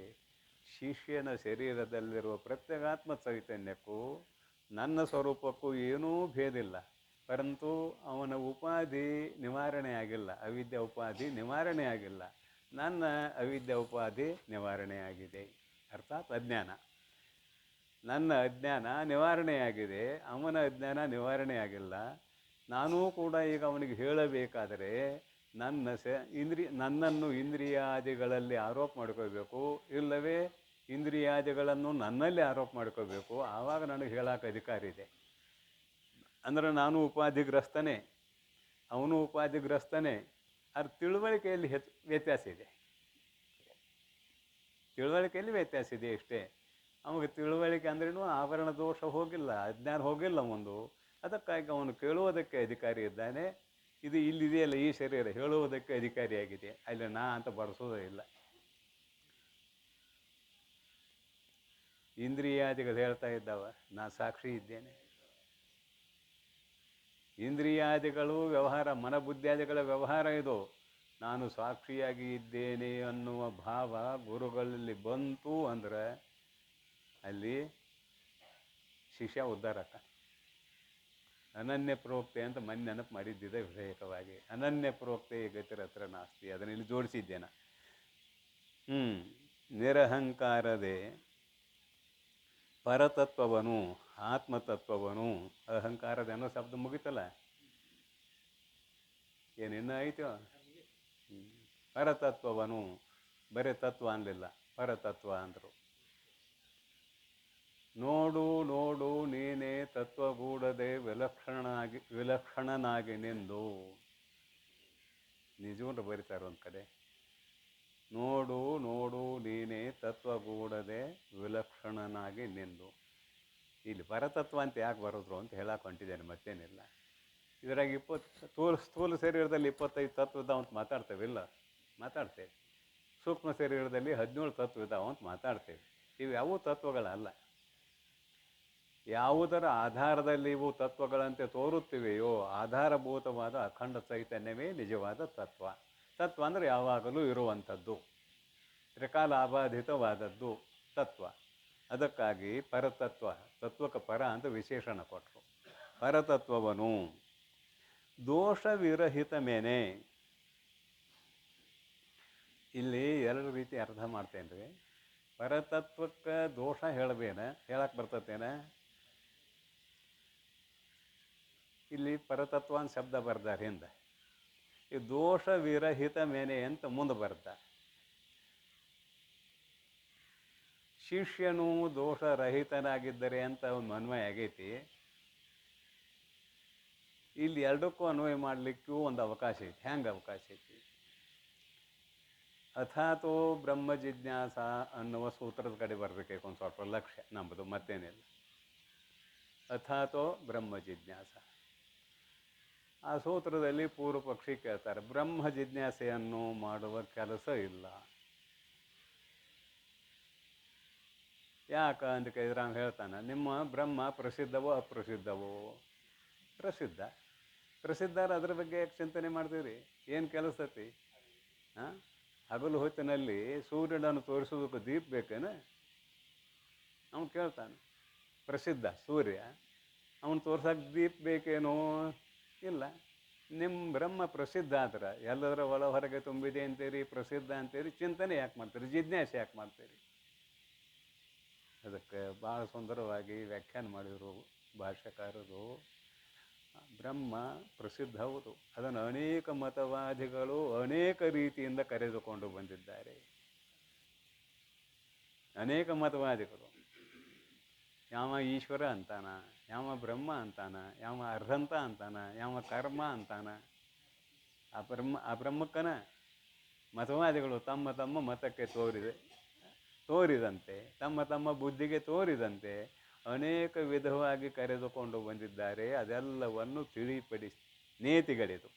ಶಿಷ್ಯನ ಶರೀರದಲ್ಲಿರುವ ಪ್ರತ್ಯೇಗಾತ್ಮ ಚೈತನ್ಯಕ್ಕೂ ನನ್ನ ಸ್ವರೂಪಕ್ಕೂ ಏನೂ ಭೇದಿಲ್ಲ. ಪರಂತು ಅವನ ಉಪಾಧಿ ನಿವಾರಣೆ ಆಗಿಲ್ಲ, ಅವಿದ್ಯಾ ಉಪಾಧಿ ನಿವಾರಣೆ ಆಗಿಲ್ಲ. ನನ್ನ ಅವಿದ್ಯಾ ಉಪಾಧಿ ನಿವಾರಣೆ ಆಗಿದೆ, ಅರ್ಥಾತ್ ಅಜ್ಞಾನ. ನನ್ನ ಅಜ್ಞಾನ ನಿವಾರಣೆಯಾಗಿದೆ, ಅವನ ಅಜ್ಞಾನ ನಿವಾರಣೆ ಆಗಿಲ್ಲ. ನಾನೂ ಕೂಡ ಈಗ ಅವನಿಗೆ ಹೇಳಬೇಕಾದರೆ ನನ್ನನ್ನು ಇಂದ್ರಿಯಾದಿಗಳಲ್ಲಿ ಆರೋಪ ಮಾಡ್ಕೋಬೇಕು, ಇಲ್ಲವೇ ಇಂದ್ರಿಯಾದಿಗಳನ್ನು ನನ್ನಲ್ಲಿ ಆರೋಪ ಮಾಡ್ಕೋಬೇಕು. ಆವಾಗ ನನಗೆ ಹೇಳೋಕೆ ಅಧಿಕಾರ ಇದೆ. ಅಂದರೆ ನಾನು ಉಪಾಧಿಗ್ರಸ್ತನೇ, ಅವನು ಉಪಾಧಿಗ್ರಸ್ತನೇ. ಅದು ತಿಳುವಳಿಕೆಯಲ್ಲಿ ವ್ಯತ್ಯಾಸ ಇದೆ, ತಿಳುವಳಿಕೆಯಲ್ಲಿ ವ್ಯತ್ಯಾಸ ಇದೆ ಇಷ್ಟೇ. ಅವಾಗ ತಿಳುವಳಿಕೆ ಅಂದ್ರೇನು ಆವರಣ ದೋಷ ಹೋಗಿಲ್ಲ, ಅಜ್ಞಾನ ಹೋಗಿಲ್ಲ ಒಂದು. ಅದಕ್ಕಾಗಿ ಅವನು ಕೇಳುವುದಕ್ಕೆ ಅಧಿಕಾರಿ ಇದ್ದಾನೆ. ಇದು ಇಲ್ಲಿದೆಯಲ್ಲ ಈ ಶರೀರ, ಹೇಳುವುದಕ್ಕೆ ಅಧಿಕಾರಿಯಾಗಿದೆ. ಅಲ್ಲಿ ನಾ ಅಂತ ಬಡಿಸೋದೇ ಇಲ್ಲ. ಇಂದ್ರಿಯಾದಿಗಳು ಹೇಳ್ತಾ ಇದ್ದಾವ, ನಾ ಸಾಕ್ಷಿ ಇದ್ದೇನೆ. ಇಂದ್ರಿಯಾದಿಗಳು ವ್ಯವಹಾರ, ಮನಬುದ್ಧಿಯಾದಿಗಳ ವ್ಯವಹಾರ ಇದು. ನಾನು ಸಾಕ್ಷಿಯಾಗಿ ಇದ್ದೇನೆ ಅನ್ನುವ ಭಾವ ಗುರುಗಳಲ್ಲಿ ಬಂತು ಅಂದರೆ ಅಲ್ಲಿ ಶಿಷ್ಯ ಉದ್ಧಾರಕ. ಅನನ್ಯ ಪ್ರೋಕ್ತೆ ಅಂತ ಮೊನ್ನೆ ನೆನಪು ಮಾಡಿದ್ದಿದೆ ವಿಷಯಕವಾಗಿ. ಅನನ್ಯ ಪ್ರೋಕ್ತೆ ಗತಿರ ಹತ್ರ ನಾಸ್ತಿ, ಅದನ್ನು ಇಲ್ಲಿ ಜೋಡಿಸಿದ್ದೇನೆ. ನಿರಹಂಕಾರದೇ ಪರತತ್ವವನು, ಆತ್ಮತತ್ವವನು, ಅಹಂಕಾರದ ಅನ್ನೋ ಶಬ್ದ ಮುಗಿತಲ್ಲ, ಏನಿನ್ನ ಆಯಿತು. ಪರತತ್ವವನು, ಬರೀ ತತ್ವ ಅನ್ನಲಿಲ್ಲ, ಪರತತ್ವ ಅಂದರು. ನೋಡು ನೋಡು ನೀನೇ ತತ್ವಗೂಡದೆ ವಿಲಕ್ಷಣನಾಗಿ ನಿಂದು. ನಿಜವೂ ಬರೀತಾರೆ ಒಂದು ಕಡೆ, ನೋಡು ನೋಡು ನೀನೇ ತತ್ವಗೂಡದೆ ವಿಲಕ್ಷಣನಾಗಿ ನಿಂದು. ಇಲ್ಲಿ ಪರತತ್ವ ಅಂತ ಯಾಕೆ ಬರೋದ್ರು ಅಂತ ಹೇಳಕ್ಕೆ ಹೊಂಟಿದ್ದೇನೆ, ಮತ್ತೇನಿಲ್ಲ. ಇದರಾಗ ಸ್ಥೂಲ ಶರೀರದಲ್ಲಿ 25 ತತ್ವ ಇದಾವ ಅಂತ ಮಾತಾಡ್ತೇವಿಲ್ಲ, ಮಾತಾಡ್ತೇವೆ. ಸೂಕ್ಷ್ಮ ಶರೀರದಲ್ಲಿ 17 ತತ್ವ ಇದಾವ ಅಂತ ಮಾತಾಡ್ತೇವೆ. ಇವು ಯಾವ ತತ್ವಗಳಲ್ಲ. ಯಾವುದರ ಆಧಾರದಲ್ಲಿ ಇವು ತತ್ವಗಳಂತೆ ತೋರುತ್ತಿವೆಯೋ ಆಧಾರಭೂತವಾದ ಅಖಂಡ ಚೈತನ್ಯವೇ ನಿಜವಾದ ತತ್ವ. ತತ್ವ ಅಂದರೆ ಯಾವಾಗಲೂ ಇರುವಂಥದ್ದು, ತ್ರಿಕಾಲಾಬಾಧಿತವಾದದ್ದು ತತ್ವ. ಅದಕ್ಕಾಗಿ ಪರತತ್ವ, ತತ್ವಕ್ಕೆ ಪರ ಅಂತ ವಿಶೇಷಣ ಕೊಟ್ಟರು. ಪರತತ್ವವನು ದೋಷವಿರಹಿತ ಮೇನೆ. ಇಲ್ಲಿ 2 ರೀತಿ ಅರ್ಥ ಮಾಡ್ತೇನೆ ರೀ. ಪರತತ್ವಕ್ಕೆ ದೋಷ ಹೇಳಕ್ಕೆ ಬರ್ತತೇನೆ. ಇಲ್ಲಿ ಪರತತ್ವ ಅಂತ ಶಬ್ದ ಬರ್ದಾರೆ ಹಿಂದೆ. ಈ ದೋಷವಿರಹಿತ ಮೇನೆ ಅಂತ ಮುಂದೆ ಬರ್ದ. ಶಿಷ್ಯನು ದೋಷರಹಿತನಾಗಿದ್ದರೆ ಅಂತ ಒಂದು ಅನ್ವಯ ಆಗೈತಿ. ಇಲ್ಲಿ ಎರಡಕ್ಕೂ ಅನ್ವಯ ಮಾಡಲಿಕ್ಕೂ ಒಂದು ಅವಕಾಶ ಐತಿ. ಹೆಂಗೆ ಅವಕಾಶ ಐತಿ? ಅಥಾತೋ ಬ್ರಹ್ಮ ಜಿಜ್ಞಾಸ ಅನ್ನುವ ಸೂತ್ರದ ಕಡೆ ಬರಬೇಕು ಒಂದು ಸ್ವಲ್ಪ ಲಕ್ಷ್ಯ ನಮ್ಮದು, ಮತ್ತೇನಿಲ್ಲ. ಅಥಾತೋ ಬ್ರಹ್ಮ ಜಿಜ್ಞಾಸ, ಆ ಸೂತ್ರದಲ್ಲಿ ಪೂರ್ವ ಪಕ್ಷಿ ಕೇಳ್ತಾರೆ, ಬ್ರಹ್ಮ ಜಿಜ್ಞಾಸೆಯನ್ನು ಮಾಡುವ ಕೆಲಸ ಇಲ್ಲ. ಯಾಕ ಅಂತ ಕೇಳಿದ್ರೆ ಅವ್ನು ಹೇಳ್ತಾನೆ, ನಿಮ್ಮ ಬ್ರಹ್ಮ ಪ್ರಸಿದ್ಧವೋ ಅಪ್ರಸಿದ್ಧವೋ? ಪ್ರಸಿದ್ಧ. ಪ್ರಸಿದ್ಧರು ಅದ್ರ ಬಗ್ಗೆ ಯಾಕೆ ಚಿಂತನೆ ಮಾಡ್ತೀರಿ? ಏನು ಕೆಲಸತಿ? ಹಗಲು ಹೊತ್ತಿನಲ್ಲಿ ಸೂರ್ಯನನ್ನು ತೋರಿಸೋದಕ್ಕೆ ದೀಪ ಬೇಕೇನು? ಅವನು ಕೇಳ್ತಾನೆ. ಪ್ರಸಿದ್ಧ ಸೂರ್ಯ, ಅವನು ತೋರ್ಸೋಕೆ ದೀಪ ಬೇಕೇನೋ? ಇಲ್ಲ. ನಿಮ್ಮ ಬ್ರಹ್ಮ ಪ್ರಸಿದ್ಧ ಆದ್ರೆ ಎಲ್ಲದರ ಒಳ ಹೊರಗೆ ತುಂಬಿದೆ ಅಂತೀರಿ, ಪ್ರಸಿದ್ಧ ಅಂತೀರಿ, ಚಿಂತನೆ ಯಾಕೆ ಮಾಡ್ತೀರಿ? ಜಿಜ್ಞಾಸೆ ಯಾಕೆ ಮಾಡ್ತೀರಿ? ಅದಕ್ಕೆ ಭಾಳ ಸುಂದರವಾಗಿ ವ್ಯಾಖ್ಯಾನ ಮಾಡಿದರು ಭಾಷ್ಯಕಾರರು. ಬ್ರಹ್ಮ ಪ್ರಸಿದ್ಧ ಹೌದು, ಅದನ್ನು ಅನೇಕ ಮತವಾದಿಗಳು ಅನೇಕ ರೀತಿಯಿಂದ ಕರೆದುಕೊಂಡು ಬಂದಿದ್ದಾರೆ. ಅನೇಕ ಮತವಾದಿಗಳು ಯಾವ ಈಶ್ವರ ಅಂತಾನ, ಯಾವ ಬ್ರಹ್ಮ ಅಂತಾನ, ಯಾವ ಅರ್ಹಂತ ಅಂತಾನ, ಯಾವ ಕರ್ಮ ಅಂತಾನ. ಆ ಬ್ರಹ್ಮಕ್ಕನ ಮತವಾದಿಗಳು ತಮ್ಮ ತಮ್ಮ ಮತಕ್ಕೆ ತೋರಿದಂತೆ, ತಮ್ಮ ತಮ್ಮ ಬುದ್ಧಿಗೆ ತೋರಿದಂತೆ ಅನೇಕ ವಿಧವಾಗಿ ಕರೆದುಕೊಂಡು ಬಂದಿದ್ದಾರೆ. ಅದೆಲ್ಲವನ್ನು ತಿಳಿಪಡಿಸಿ ನೇತಿಗಳಿದು.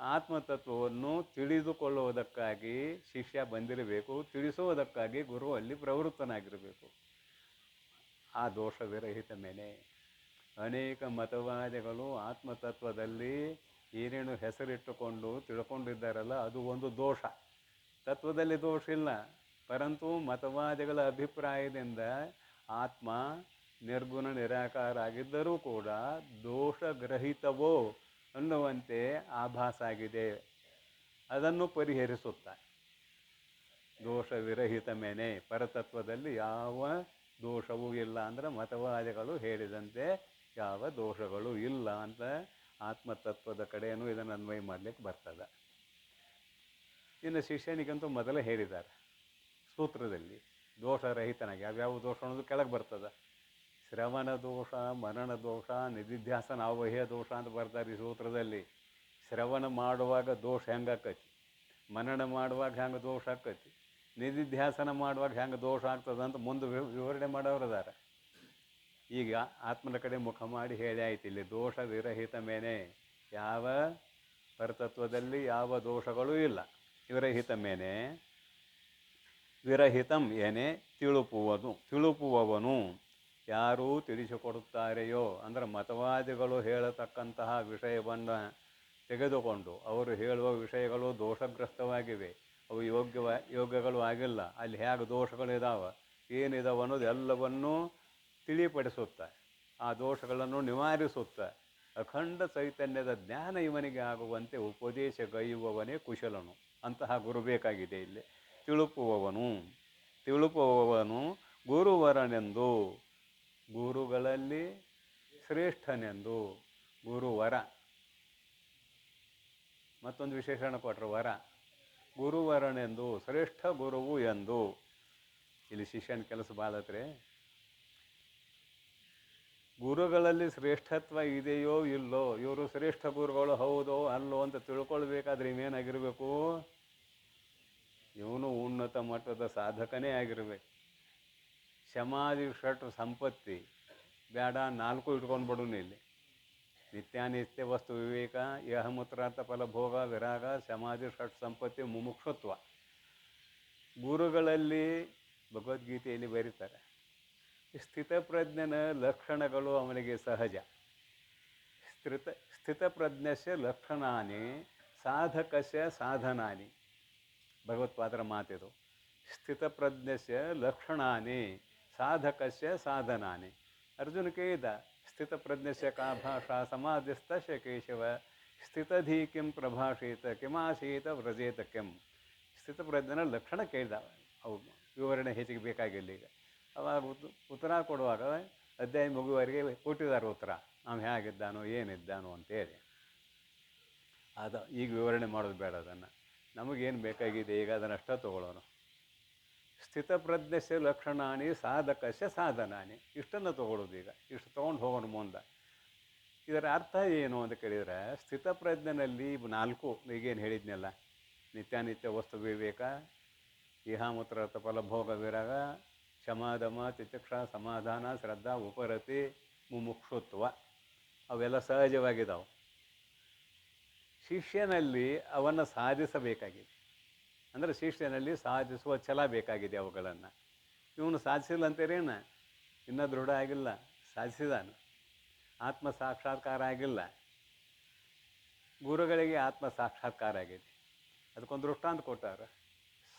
ಆತ್ಮತತ್ವವನ್ನು ತಿಳಿದುಕೊಳ್ಳುವುದಕ್ಕಾಗಿ ಶಿಷ್ಯ ಬಂದಿರಬೇಕು, ತಿಳಿಸುವುದಕ್ಕಾಗಿ ಗುರು ಅಲ್ಲಿ ಪ್ರವೃತ್ತನಾಗಿರಬೇಕು. ಆ ದೋಷವಿರಹಿತ ಮೇಲೆ ಅನೇಕ ಮತವಾದಿಗಳು ಆತ್ಮತತ್ವದಲ್ಲಿ ಏನೇನು ಹೆಸರಿಟ್ಟುಕೊಂಡು ತಿಳ್ಕೊಂಡಿದ್ದಾರಲ್ಲ, ಅದು ಒಂದು ದೋಷ. ತತ್ವದಲ್ಲಿ ದೋಷ ಇಲ್ಲ, ಪರಂತು ಮತವಾದಿಗಳ ಅಭಿಪ್ರಾಯದಿಂದ ಆತ್ಮ ನಿರ್ಗುಣ ನಿರಾಕಾರ ಆಗಿದ್ದರೂ ಕೂಡ ದೋಷಗ್ರಹಿತವೋ ಅನ್ನುವಂತೆ ಆಭಾಸ ಆಗಿದೆ. ಅದನ್ನು ಪರಿಹರಿಸುತ್ತಾ ದೋಷವಿರಹಿತ ಮೇನೆ ಪರತತ್ವದಲ್ಲಿ ಯಾವ ದೋಷವೂ ಇಲ್ಲ ಅಂದರೆ ಮತವಾದಿಗಳು ಹೇಳಿದಂತೆ ಯಾವ ದೋಷಗಳು ಇಲ್ಲ ಅಂತ ಆತ್ಮತತ್ವದ ಕಡೆಯೂ ಇದನ್ನು ಅನ್ವಯ ಮಾಡಲಿಕ್ಕೆ ಬರ್ತದೆ. ಇನ್ನು ಶಿಷ್ಯನಿಗಂತೂ ಮೊದಲೇ ಹೇಳಿದ್ದಾರೆ ಸೂತ್ರದಲ್ಲಿ, ದೋಷರಹಿತನಾಗಿ. ಯಾವ್ಯಾವ ದೋಷ ಅನ್ನೋದು ಕೆಳಗೆ ಬರ್ತದೆ. ಶ್ರವಣ ದೋಷ, ಮರಣ ದೋಷ, ನಿಧಿಧ್ಯಾಸನ ಅವಹ್ಯ ದೋಷ ಅಂತ ಬರ್ತಾರೆ ಈ ಸೂತ್ರದಲ್ಲಿ. ಶ್ರವಣ ಮಾಡುವಾಗ ದೋಷ ಹೆಂಗೆ ಆಕೈತಿ, ಮನನ ಮಾಡುವಾಗ ಹೆಂಗೆ ದೋಷ ಆಕೈತಿ, ನಿಧಿಧ್ಯಾಸನ ಮಾಡುವಾಗ ಹೆಂಗೆ ದೋಷ ಆಗ್ತದೆ ಅಂತ ಮುಂದೆ ವಿವರಣೆ ಮಾಡೋರದಾರ. ಈಗ ಆತ್ಮನ ಕಡೆ ಮುಖ ಮಾಡಿ ಹೇಳಿ ಆಯ್ತು, ಇಲ್ಲಿ ದೋಷ ವಿರಹಿತ ಮೇನೆ ಯಾವ ಪರತತ್ವದಲ್ಲಿ ಯಾವ ದೋಷಗಳೂ ಇಲ್ಲ. ವಿರಹಿತ ಮೇನೆ ವಿರಹಿತಂ ಏನೇ ತಿಳುಪುವವನು ಯಾರು ತಿಳಿಸಿಕೊಡುತ್ತಾರೆಯೋ ಅಂದರೆ ಮತವಾದಿಗಳು ಹೇಳತಕ್ಕಂತಹ ವಿಷಯವನ್ನು ತೆಗೆದುಕೊಂಡು ಅವರು ಹೇಳುವ ವಿಷಯಗಳು ದೋಷಗ್ರಸ್ತವಾಗಿವೆ, ಅವು ಯೋಗ್ಯಗಳು ಆಗಿಲ್ಲ, ಅಲ್ಲಿ ಹೇಗೆ ದೋಷಗಳಿದಾವೆ, ಏನಿದಾವೆ ಅನ್ನೋದು ಎಲ್ಲವನ್ನೂ ತಿಳಿಪಡಿಸುತ್ತಾ ಆ ದೋಷಗಳನ್ನು ನಿವಾರಿಸುತ್ತಾ ಅಖಂಡ ಚೈತನ್ಯದ ಜ್ಞಾನ ಇವನಿಗೆ ಆಗುವಂತೆ ಉಪದೇಶಗೈಯುವವನೇ ಕುಶಲನು. ಅಂತಹ ಗುರು ಬೇಕಾಗಿದೆ ಇಲ್ಲಿ. ತಿಳುಪುವವನು ಗುರುವರನೆಂದು, ಗುರುಗಳಲ್ಲಿ ಶ್ರೇಷ್ಠನೆಂದು. ಗುರುವರ ಮತ್ತೊಂದು ವಿಶೇಷಣ ಕೊಟ್ಟರು, ವರ. ಗುರುವರನೆಂದು, ಶ್ರೇಷ್ಠ ಗುರುವು ಎಂದು. ಇಲ್ಲಿ ಶಿಷ್ಯನ ಕೆಲಸ ಬಾಳತ್ರೆ, ಗುರುಗಳಲ್ಲಿ ಶ್ರೇಷ್ಠತ್ವ ಇದೆಯೋ ಇಲ್ಲೋ, ಇವರು ಶ್ರೇಷ್ಠ ಗುರುಗಳು ಹೌದೋ ಅಲ್ಲೋ ಅಂತ ತಿಳ್ಕೊಳ್ಬೇಕಾದ್ರೆ ಇವೇನಾಗಿರಬೇಕು, ಇವನು ಉನ್ನತ ಮಟ್ಟದ ಸಾಧಕನೇ ಆಗಿರಬೇಕು. ಸಮಾಧಿ ಷಟ್ ಸಂಪತ್ತಿ ಬೇಡ, 4 ಇಟ್ಕೊಂಡ್ಬಿಡು ಇಲ್ಲಿ. ನಿತ್ಯಾನಿತ್ಯ ವಸ್ತು ವಿವೇಕ, ಯಹಮೂತ್ರಾರ್ಥ ಫಲಭೋಗ, ವಿರಾಗ, ಸಮಾಧಿ ಷಟ್ ಸಂಪತ್ತಿ, ಮುಮುಕ್ಷತ್ವ. ಗುರುಗಳಲ್ಲಿ ಭಗವದ್ಗೀತೆಯಲ್ಲಿ ಬರೀತಾರೆ, ಸ್ಥಿತಪ್ರಜ್ಞನ ಲಕ್ಷಣಗಳು ಅವನಿಗೆ ಸಹಜ. ಸ್ಥಿತಪ್ರಜ್ಞಸ್ಯ ಲಕ್ಷಣಾನಿ ಸಾಧಕಸ್ಯ ಸಾಧನಾನಿ. ಭಗವತ್ಪಾದರ ಮಾತಿದು. ಸ್ಥಿತಪ್ರಜ್ಞಸ್ಯ ಲಕ್ಷಣಾನಿ ಸಾಧಕಸ್ಯ ಸಾಧನಾನಿ. ಅರ್ಜುನ ಕೇಳಿದ, ಸ್ಥಿತಪ್ರಜ್ಞಸ್ಯ ಕಾ ಭಾಷಾ ಸಮಾಧಿಸ್ತಸ್ಯ ಕೇಶವ ಸ್ಥಿತಧೀ ಕಿಂ ಪ್ರಭಾಷೇತ ಕಿಮಾಸೀತ ವ್ರಜೇತ ಕೆಂ. ಸ್ಥಿತಪ್ರಜ್ಞನ ಲಕ್ಷಣ ಕೇಳಿದ. ಅವು ವಿವರಣೆ ಹೆಚ್ಚಿಗೆ ಬೇಕಾಗಿಲ್ಲ. ಈಗ ಅವಾಗ ಉತ್ತರ ಕೊಡುವಾಗ ಅಧ್ಯಾಯ ಮುಗುವವರೆಗೆ ಕೊಟ್ಟಿದ್ದಾರೆ ಉತ್ತರ, ನಾವು ಹೇಗಿದ್ದಾನೋ ಏನಿದ್ದಾನೋ ಅಂತೇಳಿ. ಈಗ ವಿವರಣೆ ಮಾಡೋದು ಬೇಡ, ಅದನ್ನು ನಮಗೇನು ಬೇಕಾಗಿದೆ ಈಗ ಅದನ್ನಷ್ಟೇ ತೊಗೊಳ್ಳೋಣ. ಸ್ಥಿತಪ್ರಜ್ಞಸ್ಯ ಲಕ್ಷಣಾನಿ ಸಾಧಕಸ್ಯ ಸಾಧನಾನಿ, ಇಷ್ಟನ್ನು ತೊಗೊಳ್ಳೋದು. ಈಗ ಇಷ್ಟು ತೊಗೊಂಡು ಹೋಗೋಣ ಮುಂದೆ. ಇದರ ಅರ್ಥ ಏನು ಅಂತ ಕೇಳಿದರೆ, ಸ್ಥಿತಪ್ರಜ್ಞನಲ್ಲಿ 4 ಈಗೇನು ಹೇಳಿದ್ನಲ್ಲ, ನಿತ್ಯಾನಿತ್ಯ ವಸ್ತು ವಿವೇಕ, ಇಹಾಮೂತ್ರ ಫಲಭೋಗ ವಿರಾಗ, ಶಮಾದಮ ತಿತಿಕ್ಷ ಸಮಾಧಾನ ಶ್ರದ್ಧಾ ಉಪರತಿ ಮುಮುಕ್ಷುತ್ವ, ಅವೆಲ್ಲ ಸಹಜವಾಗಿದ್ದಾವೆ. ಶಿಷ್ಯನಲ್ಲಿ ಅವನ್ನು ಸಾಧಿಸಬೇಕಾಗಿದೆ. ಅಂದರೆ ಶಿಷ್ಯನಲ್ಲಿ ಸಾಧಿಸುವ ಛಲ ಬೇಕಾಗಿದೆ ಅವುಗಳನ್ನು. ಇವನು ಸಾಧಿಸಿಲ್ಲ ಅಂತೇರೇನ, ಇನ್ನೂ ದೃಢ ಆಗಿಲ್ಲ, ಸಾಧಿಸಿದಾನು. ಆತ್ಮ ಸಾಕ್ಷಾತ್ಕಾರ ಆಗಿಲ್ಲ. ಗುರುಗಳಿಗೆ ಆತ್ಮ ಸಾಕ್ಷಾತ್ಕಾರ ಆಗಿದೆ. ಅದಕ್ಕೊಂದು ದೃಷ್ಟಾಂತ ಕೊಟ್ಟಾರೆ.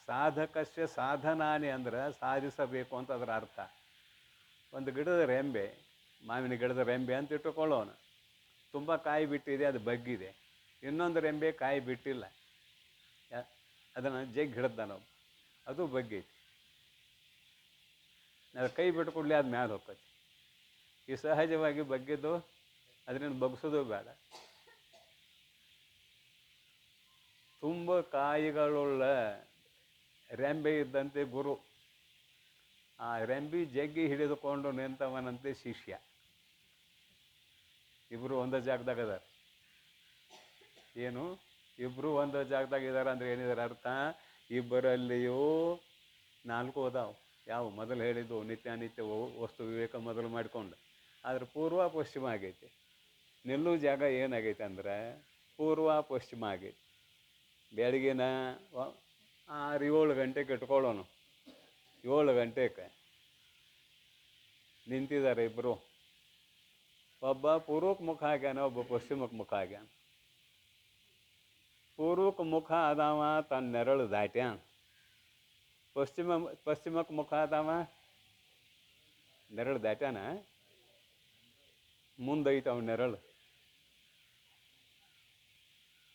ಸಾಧಕಸ್ಯ ಸಾಧನಾನಿ ಅಂದ್ರೆ ಸಾಧಿಸಬೇಕು ಅಂತ ಅದರ ಅರ್ಥ. ಒಂದು ಗಿಡದ ರೆಂಬೆ, ಮಾವಿನ ಗಿಡದ ರೆಂಬೆ ಅಂತ ಇಟ್ಟುಕೊಳ್ಳೋಣ, ತುಂಬ ಕಾಯಿ ಬಿಟ್ಟಿದೆ, ಅದು ಬಗ್ಗಿದೆ. ಇನ್ನೊಂದು ರೆಂಬೆ ಕಾಯಿ ಬಿಟ್ಟಿಲ್ಲ, ಅದನ್ನು ಜಗ್ಗಿ ಹಿಡ್ದಾನವ, ಅದು ಬಗ್ಗೈತಿ. ಅದು ಕೈ ಬಿಟ್ಕೊಡ್ಲಿ, ಅದು ಮ್ಯಾಲೆ ಹೋಗ್ತೈತಿ. ಈ ಸಹಜವಾಗಿ ಬಗ್ಗಿದ್ದು ಅದರಿಂದ ಬಗ್ಸೋದು ಬೇಡ. ತುಂಬ ಕಾಯಿಗಳುಳ್ಳ ರೆಂಬೆ ಇದ್ದಂತೆ ಗುರು. ಆ ರೆಂಬಿ ಜಗ್ಗಿ ಹಿಡಿದುಕೊಂಡು ನಿಂತವನಂತೆ ಶಿಷ್ಯ. ಇಬ್ಬರು ಒಂದೇ ಜಾಗದಾಗ ಅದಾರ. ಏನು, ಇಬ್ಬರು ಒಂದೇ ಜಾಗದಾಗ ಇದ್ದಾರೆ ಅಂದರೆ ಏನಿದಾರೆ ಅರ್ಥ? ಇಬ್ಬರಲ್ಲಿಯೂ 4 ಅದಾವು. ಯಾವ ಮೊದಲು ಹೇಳಿದ್ದು ನಿತ್ಯಾನಿತ್ಯ ವಸ್ತು ವಿವೇಕ ಮೊದಲು ಮಾಡಿಕೊಂಡು, ಆದರೆ ಪೂರ್ವ ಪಶ್ಚಿಮ ಆಗೈತಿ. ನಿಲ್ಲೋ ಜಾಗ ಏನಾಗೈತೆ ಅಂದ್ರೆ ಪೂರ್ವ ಪಶ್ಚಿಮ ಆಗೈತಿ. ಬೆಳಗಿನ 6-7 ಗಂಟೆಗೆ ಇಟ್ಕೊಳ್ಳೋನು. 7 ಗಂಟೆಗೆ ನಿಂತಿದ್ದಾರೆ ಇಬ್ಬರು. ಒಬ್ಬ ಪೂರ್ವಕ್ಕೆ ಮುಖ ಆಗ್ಯಾನ, ಒಬ್ಬ ಪಶ್ಚಿಮಕ್ಕೆ ಮುಖ ಆಗ್ಯಾನ. ಪೂರ್ವಕ್ಕೆ ಮುಖ ಆದವ ತನ್ನ ನೆರಳು ದಾಟ್ಯಾನ. ಪಶ್ಚಿಮಕ್ಕೆ ಮುಖ ಆದವ ನೆರಳು ದಾಟ್ಯಾನ, ಮುಂದೈತೆ ಅವನ ನೆರಳು.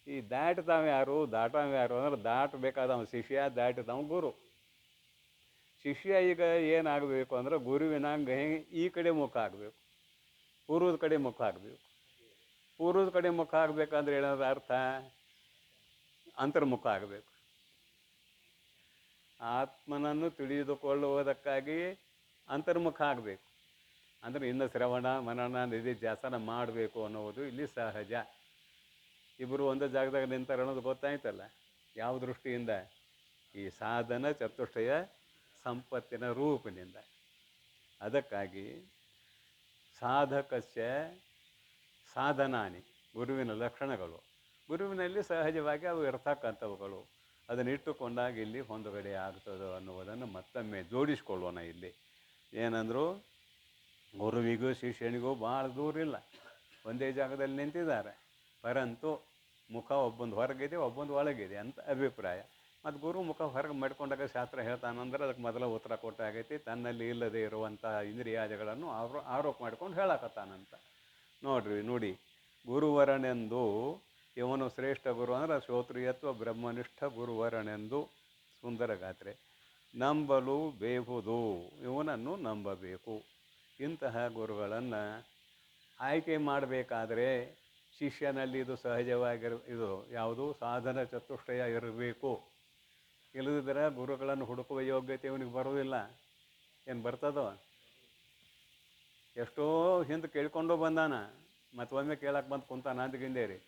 ಈ ದಾಟ್ತಾವ ಯಾರು, ದಾಟವ ಯಾರು ಅಂದ್ರೆ ದಾಟಬೇಕಾದವ ಶಿಷ್ಯ, ದಾಟಿದವ ಗುರು. ಶಿಷ್ಯ ಈಗ ಏನಾಗಬೇಕು ಅಂದ್ರೆ ಗುರುವಿನಂಗೆ ಈ ಕಡೆ ಮುಖ ಆಗಬೇಕು, ಪೂರ್ವದ ಕಡೆ ಮುಖ ಆಗಬೇಕು. ಪೂರ್ವದ ಕಡೆ ಮುಖ ಆಗಬೇಕಂದ್ರೆ ಏನಾದ್ರು ಅರ್ಥ, ಅಂತರ್ಮುಖ ಆಗಬೇಕು. ಆತ್ಮನನ್ನು ತಿಳಿದುಕೊಳ್ಳುವುದಕ್ಕಾಗಿ ಅಂತರ್ಮುಖ ಆಗಬೇಕು. ಅಂದರೆ ಇನ್ನು ಶ್ರವಣ ಮನನ ನಿಧಿಧ್ಯಾಸನ ಮಾಡಬೇಕು ಅನ್ನೋದು ಇಲ್ಲಿ ಸಹಜ. ಇಬ್ಬರು ಒಂದು ಜಾಗದಾಗ ನಿಂತಾರೆ ಅನ್ನೋದು ಗೊತ್ತಾಯ್ತಲ್ಲ. ಯಾವ ದೃಷ್ಟಿಯಿಂದ? ಈ ಸಾಧನ ಚತುಷ್ಟಯ ಸಂಪತ್ತಿನ ರೂಪಿನಿಂದ. ಅದಕ್ಕಾಗಿ ಸಾಧಕಸ್ಯ ಸಾಧನಾನಿ, ಗುರುವಿನ ಲಕ್ಷಣಗಳು, ಗುರುವಿನಲ್ಲಿ ಸಹಜವಾಗಿ ಅವು ಇರ್ತಕ್ಕಂಥವುಗಳು. ಅದನ್ನಿಟ್ಟುಕೊಂಡಾಗ ಇಲ್ಲಿ ಹೊಂದುಗಡೆ ಆಗ್ತದೆ ಅನ್ನುವುದನ್ನು ಮತ್ತೊಮ್ಮೆ ಜೋಡಿಸ್ಕೊಳ್ಳೋಣ. ಇಲ್ಲಿ ಏನಂದರು, ಗುರುವಿಗೂ ಶಿಷ್ಯನಿಗೂ ಭಾಳ ದೂರ ಇಲ್ಲ, ಒಂದೇ ಜಾಗದಲ್ಲಿ ನಿಂತಿದ್ದಾರೆ. ಪರಂತು ಮುಖ ಒಬ್ಬೊಂದು ಹೊರಗಿದೆ, ಒಬ್ಬೊಂದು ಒಳಗಿದೆ ಅಂತ ಅಭಿಪ್ರಾಯ. ಮತ್ತು ಗುರು ಮುಖ ಹೊರಗೆ ಮಾಡ್ಕೊಂಡಾಗ ಶಾಸ್ತ್ರ ಹೇಳ್ತಾನಂದ್ರೆ ಅದಕ್ಕೆ ಮೊದಲ ಉತ್ತರ ಕೊಟ್ಟಾಗೈತಿ. ತನ್ನಲ್ಲಿ ಇಲ್ಲದೆ ಇರುವಂಥ ಇಂದ್ರಿಯಾದಿಗಳನ್ನು ಆರೋಪ ಮಾಡ್ಕೊಂಡು ಹೇಳಕತ್ತಾನಂತ. ನೋಡಿ, ಗುರುವರನೆಂದು ಇವನು ಶ್ರೇಷ್ಠ ಗುರು ಅಂದ್ರೆ ಶ್ರೋತ್ರಿಯತ್ವ ಬ್ರಹ್ಮನಿಷ್ಠ ಗುರುವರನೆಂದು ಸುಂದರ ಗಾತ್ರೆ ನಂಬಲು ಬೇಹುದು, ಇವನನ್ನು ನಂಬಬೇಕು. ಇಂತಹ ಗುರುಗಳನ್ನು ಆಯ್ಕೆ ಮಾಡಬೇಕಾದ್ರೆ ಶಿಷ್ಯನಲ್ಲಿ ಇದು ಇದು ಯಾವುದು ಸಾಧನ ಚತುಷ್ಟಯ ಇರಬೇಕು. ಇಲ್ಲದಿದ್ದರೆ ಗುರುಗಳನ್ನು ಹುಡುಕುವ ಯೋಗ್ಯತೆ ಇವನಿಗೆ ಬರೋದಿಲ್ಲ. ಏನು ಬರ್ತದೋ? ಎಷ್ಟೋ ಹಿಂದೆ ಕೇಳ್ಕೊಂಡು ಬಂದಾನ, ಮತ್ತೊಮ್ಮೆ ಕೇಳಕ್ಕೆ ಬಂದು ಕುಂತಾನ ಅಂದ್ಗಿಂದೇರಿ.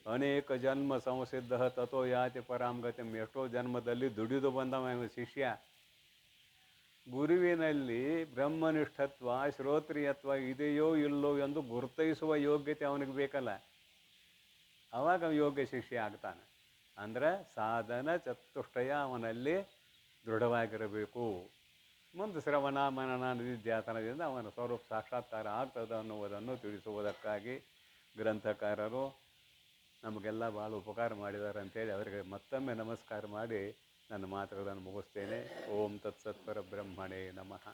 ಅನೇಕ ಜನ್ಮ ಸಂಸಿದ್ಧ ತಥೋ ಯಾತಿ ಪರಾಂಗತಿಂ, ಎಷ್ಟೋ ಜನ್ಮದಲ್ಲಿ ದುಡಿದು ಬಂದವ ಶಿಷ್ಯ. ಗುರುವಿನಲ್ಲಿ ಬ್ರಹ್ಮನಿಷ್ಠತ್ವ ಶ್ರೋತ್ರಿಯತ್ವ ಇದೆಯೋ ಇಲ್ಲೋ ಎಂದು ಗುರುತಿಸುವ ಯೋಗ್ಯತೆ ಅವನಿಗೆ ಬೇಕಲ್ಲ, ಅವಾಗ ಯೋಗ್ಯ ಶಿಷ್ಯ ಆಗ್ತಾನೆ. ಅಂದರೆ ಸಾಧನ ಚತುಷ್ಟಯ ಅವನಲ್ಲಿ ದೃಢವಾಗಿರಬೇಕು. ಮುಂದೆ ಶ್ರವಣ ಮನನ ನಿಧಿಧ್ಯಾಸನದಿಂದ ಅವನ ಸ್ವರೂಪ ಸಾಕ್ಷಾತ್ಕಾರ ಆಗ್ತದೆ ಅನ್ನುವುದನ್ನು ತಿಳಿಸುವುದಕ್ಕಾಗಿ ಗ್ರಂಥಕಾರರು ನಮಗೆಲ್ಲ ಭಾಳ ಉಪಕಾರ ಮಾಡಿದ್ದಾರೆ ಅಂತೇಳಿ ಅವರಿಗೆ ಮತ್ತೊಮ್ಮೆ ನಮಸ್ಕಾರ ಮಾಡಿ ನನ್ನ ಮಾತುಗಳನ್ನು ಮುಗಿಸ್ತೇನೆ. ಓಂ ತತ್ಸತ್ ಪರಬ್ರಹ್ಮಣೇ ನಮಃ.